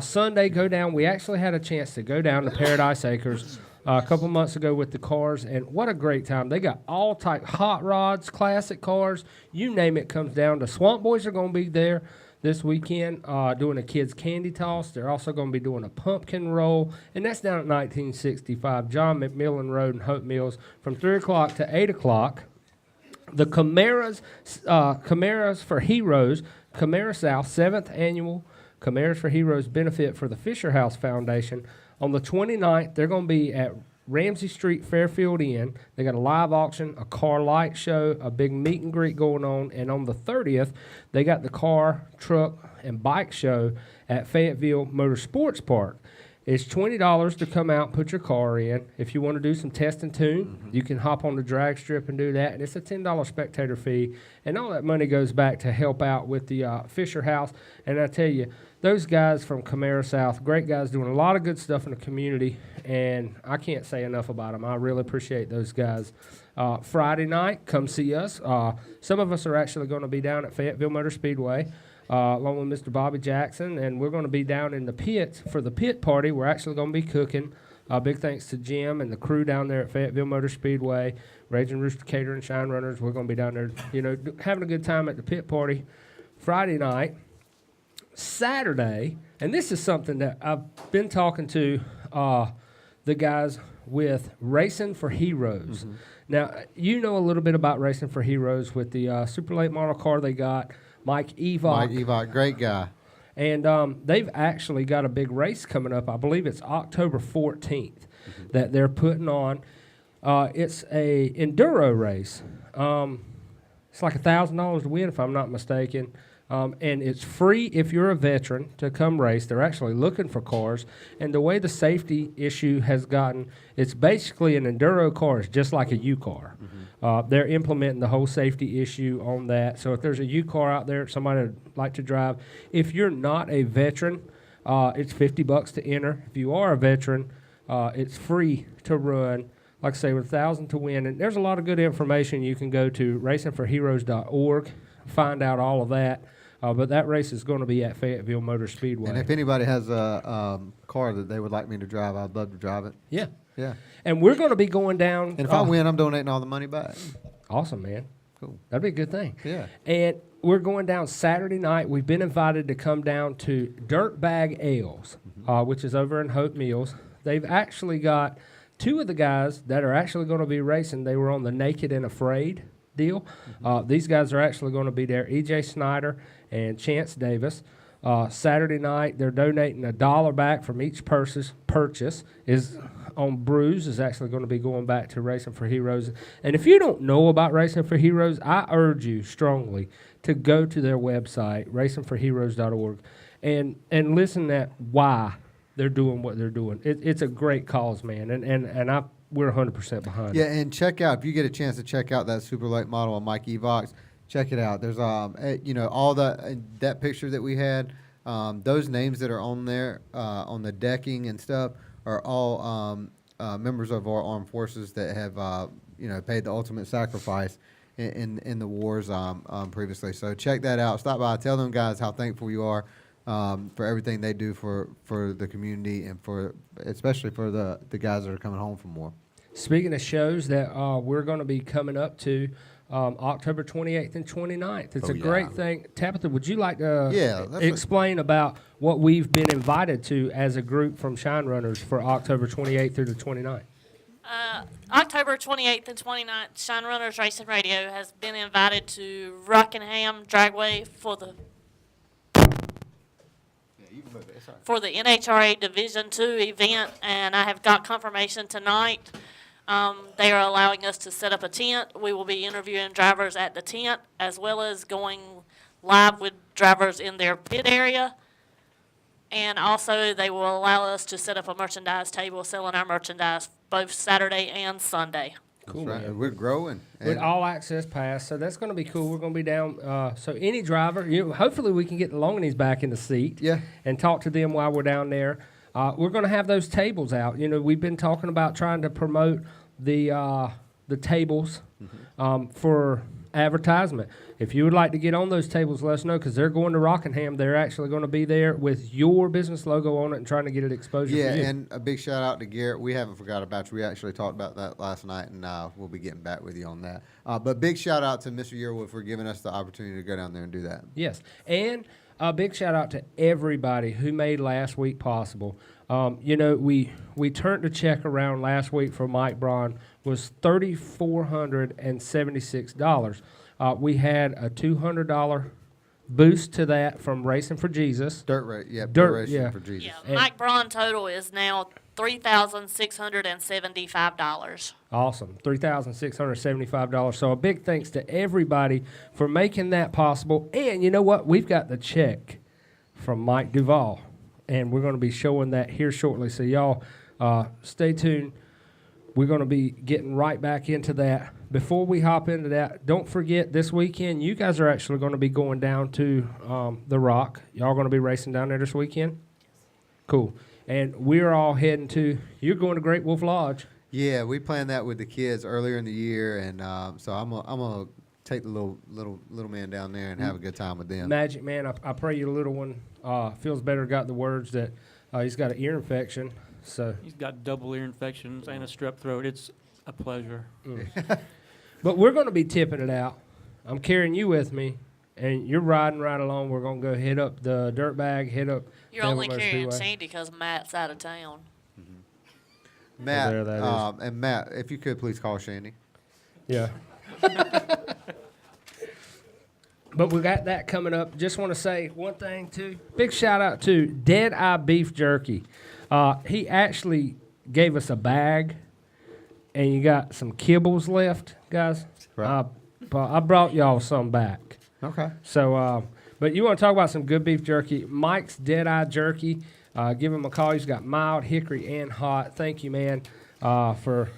Sunday, go down. We actually had a chance to go down to Paradise Acres a couple months ago with the cars, and what a great time. They got all type hot rods, classic cars, you name it comes down. The Swamp Boys are going to be there this weekend doing a kids' candy toss. They're also going to be doing a pumpkin roll, and that's down at 1965 John McMillan Road in Hope Mills from 3 o'clock to 8 o'clock. The Camaras for Heroes, Camara South, 7th Annual Camaras for Heroes benefit for the Fisher House Foundation. On the 29th, they're going to be at Ramsey Street, Fairfield Inn. They got a live auction, a car light show, a big meet and greet going on. And on the 30th, they got the car, truck, and bike show at Fayetteville Motorsports Park. It's $20 to come out and put your car in. If you want to do some test and tune, you can hop on the drag strip and do that. And it's a $10 spectator fee. And all that money goes back to help out with the Fisher House. And I tell you, those guys from Camara South, great guys doing a lot of good stuff in the community. And I can't say enough about them. I really appreciate those guys. Friday night, come see us. Some of us are actually going to be down at Fayetteville Motor Speedway. Along with Mr. Bobby Jackson, and we're going to be down in the pits for the pit party. We're actually going to be cooking. Big thanks to Jim and the crew down there at Fayetteville Motor Speedway, Racin Rooster Catering, Shine Runners. We're going to be down there, having a good time at the pit party Friday night. Saturday, and this is something that I've been talking to the guys with Racing for Heroes. Mm-hmm. Now, you know a little bit about Racing for Heroes with the super late model car they got. Mike Evok, great guy. And they've actually got a big race coming up. I believe it's October 14th that they're putting on. It's a enduro race. It's like $1,000 to win, if I'm not mistaken. And it's free if you're a veteran to come race. They're actually looking for cars. And the way the safety issue has gotten, it's basically an enduro car. It's just like a U car. Mm-hmm. They're implementing the whole safety issue on that. So if there's a U car out there, somebody would like to drive. If you're not a veteran, it's $50 to enter. If you are a veteran, it's free to run. Like I say, with $1,000 to win. And there's a lot of good information. You can go to racingforheroes.org, find out all of that. But that race is going to be at Fayetteville Motor Speedway. And if anybody has a car that they would like me to drive, I'd love to drive it. Yeah. Yeah. And we're going to be going down. And if I win, I'm donating all the money back. Awesome, man. Cool. That'd be a good thing. Yeah. And we're going down Saturday night. We've been invited to come down to Dirtbag Ales, which is over in Hope Mills. They've actually got two of the guys that are actually going to be racing. They were on the Naked and Afraid deal. These guys are actually going to be there. E.J. Snyder and Chance Davis. Saturday night, they're donating $1 back from each purchase is on brews is actually going to be going back to Racing for Heroes. And if you don't know about Racing for Heroes, I urge you strongly to go to their website, racingforheroes.org, and listen at why they're doing what they're doing. It's a great cause, man, and we're 100% behind it. Yeah, and check out, if you get a chance to check out that super late model on Mike Evox, check it out. There's all that picture that we had, those names that are on there on the decking and stuff are all members of our armed forces that have paid the ultimate sacrifice in the wars previously. So check that out. Stop by. Tell them guys how thankful you are for everything they do for the community and especially for the guys that are coming home from war. Speaking of shows that we're going to be coming up to, October 28th and 29th. It's a great thing. Tabitha, would you like to explain about what we've been invited to as a group from Shine Runners for October 28th through the 29th? October 28th and 29th, Shine Runners Racing Radio has been invited to Rockingham Dragway for the NHRA Division II event, and I have got confirmation tonight. They are allowing us to set up a tent. We will be interviewing drivers at the tent, as well as going live with drivers in their pit area. And also, they will allow us to set up a merchandise table selling our merchandise both Saturday and Sunday. Cool. Right. We're growing. With all access pass, so that's going to be cool. We're going to be down. So any driver, hopefully we can get the Longanies back in the seat. Yeah. And talk to them while we're down there. We're going to have those tables out. We've been talking about trying to promote the tables for advertisement. If you would like to get on those tables, let us know because they're going to Rockingham. They're actually going to be there with your business logo on it and trying to get it exposure. Yeah, for you. and a big shout out to Garrett. We haven't forgot about you. We actually talked about that last night, and we'll be getting back with you on that. But big shout out to Mr. Yearwood for giving us the opportunity to go down there and do that. Yes, and a big shout out to everybody who made last week possible. We turned the check around last week for Mike Braun was $3,476. We had a $200 boost to that from Racing for Jesus. Dirt Racing for Jesus. Yeah, Mike Braun total is now $3,675. Awesome, $3,675. So a big thanks to everybody for making that possible. And you know what? We've got the check from Mike Duvall, and we're going to be showing that here shortly. So y'all stay tuned. We're going to be getting right back into that. Before we hop into that, don't forget this weekend, you guys are actually going to be going down to The Rock. Y'all going to be racing down there this weekend? Cool. And we're all heading to, you're going to Great Wolf Lodge. Yeah, we planned that with the kids earlier in the year, and so I'm gonna take the little man down there and have a good time with them. Magic Man, I pray your little one feels better. Got the words that he's got an ear infection. So He's got double ear infections and a strep throat. It's a pleasure. But we're going to be tipping it out. I'm carrying you with me, and you're riding right along. We're going to go hit up the dirt bag, hit up. You're only Fayetteville carrying Speedway. Sandy because Matt's out of town. Matt, there that is. and Matt, if you could please call Shandi. Yeah. But we got that coming up. Just want to say one thing, too. Big shout out to Dead Eye Beef Jerky. He actually gave us a bag, and you got some kibbles left, guys. Right. I brought y'all some back. Okay. So, but you want to talk about some good beef jerky? Mike's Dead Eye Jerky. Give him a call. He's got mild, hickory, and hot. Thank you, man, for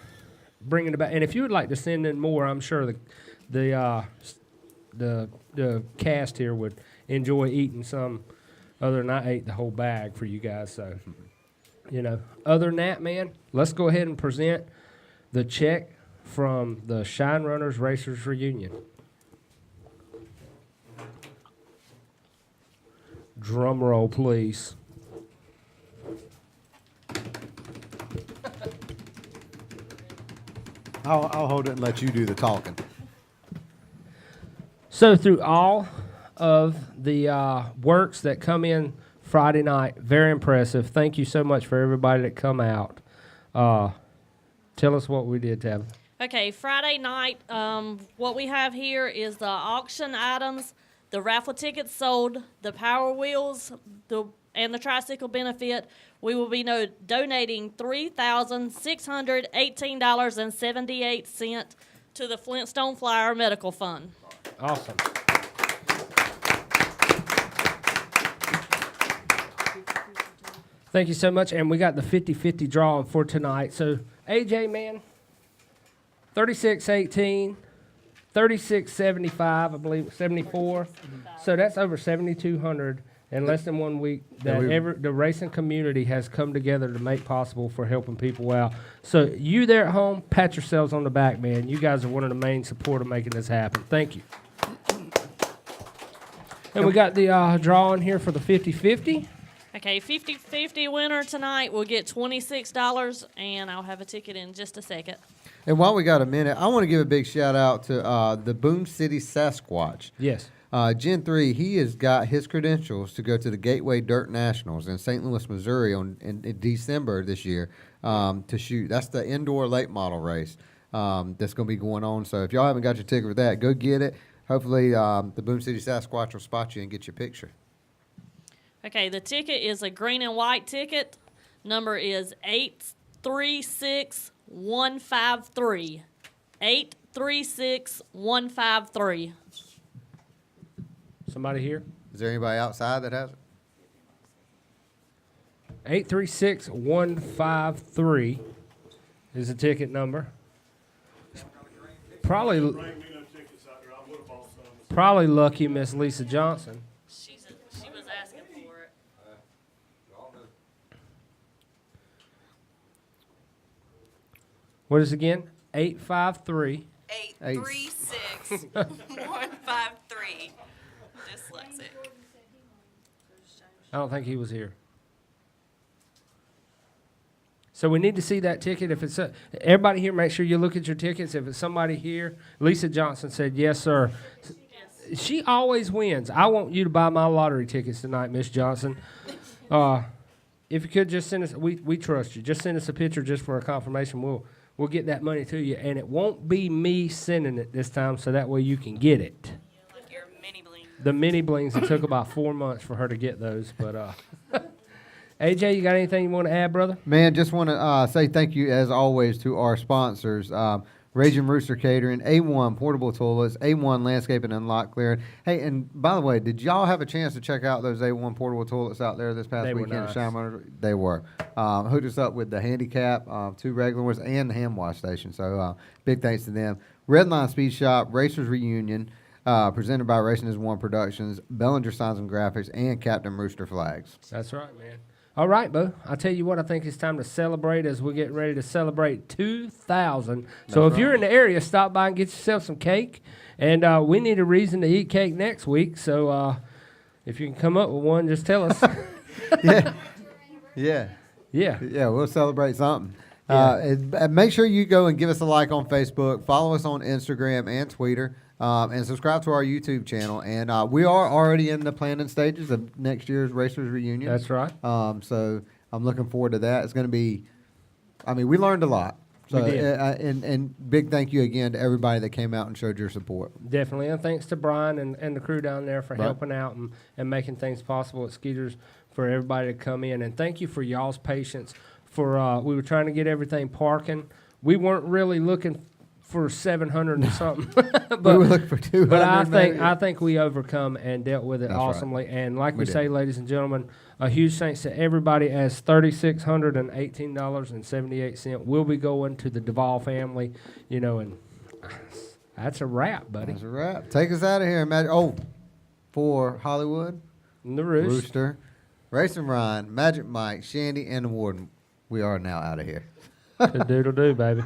bringing it back. And if you would like to send in more, I'm sure the cast here would enjoy eating some. Other than I ate the whole bag for you guys. So, other than that, man, let's go ahead and present the check from the Shine Runners Racers Reunion. Drum roll, please. I'll hold it and let you do the talking. So through all of the works that come in Friday night, very impressive. Thank you so much for everybody that come out. Tell us what we did, Tabitha. Okay, Friday night, what we have here is the auction items, the raffle tickets sold, the Power Wheels, and the Tricycle Benefit. We will be donating $3,618.78 to the Flintstone Flyer Medical Fund. Awesome. Thank you so much. And we got the 50-50 drawing for tonight. So, AJ, man, 3618, 3675, I believe, 74. So that's over 7,200 in less than 1 week that the racing community has come together to make possible for helping people out. So you there at home, pat yourselves on the back, man. You guys are one of the main support of making this happen. Thank you. And we got the drawing here for the 50-50. Okay, 50-50 winner tonight will get $26, and I'll have a ticket in just a second. And while we got a minute, I want to give a big shout out to the Boom City Sasquatch. Yes. Gen 3, he has got his credentials to go to the Gateway Dirt Nationals in St. Louis, Missouri in December this year to shoot. That's the indoor late model race that's going to be going on. So if y'all haven't got your ticket for that, go get it. Hopefully the Boom City Sasquatch will spot you and get your picture. Okay, the ticket is a green and white ticket. Number is 836153. 836153. Somebody here? Is there anybody outside that has it? 836153 is the ticket number. Probably lucky Miss Lisa Johnson. She was asking for it. What is it again? 853. 836 153. Dyslexic. I don't think he was here. So we need to see that ticket. If it's everybody here, make sure you look at your tickets. If it's somebody here, Lisa Johnson said, yes, sir. She always wins. I want you to buy my lottery tickets tonight, Miss Johnson. If you could just send us, we trust you. Just send us a picture just for a confirmation. We'll get that money to you. And it won't be me sending it this time, so that way you can get it. Like your mini blings. The mini blings, it took about 4 months for her to get those. But AJ, you got anything you want to add, brother? Man, just want to say thank you, as always, to our sponsors, Racin Rooster Catering, A1 Portable Toilets, A1 Landscaping and Lot Clearing. Hey, and by the way, did y'all have a chance to check out those A1 Portable Toilets out there this past weekend at Shine? They were. Hooked us up with the handicap, 2 regular ones, and the hand wash station. So big thanks to them. Redline Speed Shop, Racers Reunion, presented by Racing is One Productions, Bellinger Signs and Graphics, and Captain Rooster Flags. That's right, man. All right, Bo. I'll tell you what, I think it's time to celebrate as we get ready to celebrate 2,000. So if you're in the area, stop by and get yourself some cake. And we need a reason to eat cake next week. So if you can come up with one, just tell us. Yeah, Yeah. we'll celebrate something. Yeah. And make sure you go and give us a like on Facebook, follow us on Instagram and Twitter, and subscribe to our YouTube channel. And we are already in the planning stages of next year's Racers Reunion. That's right. So I'm looking forward to that. It's going to be, we learned a lot. So, We did. and big thank you again to everybody that came out and showed your support. Definitely. And thanks to Brian and the crew down there for Right. helping out and making things possible at Skeeters for everybody to come in. And thank you for y'all's patience. We were trying to get everything parking. We weren't really looking for 700 and something. We were looking for 200. But I maybe. think we overcome and dealt with it That's right. awesomely. And like we We did. say, ladies and gentlemen, a huge thanks to everybody, as $3,618.78 will be going to the Duvall family, and that's a wrap, buddy. That's a wrap. Take us out of here. For Hollywood, And the Roost. Rooster, Racin Ryan, Magic Mike, Shandi, and the Warden, we are now out of here. Doodle-doo, baby.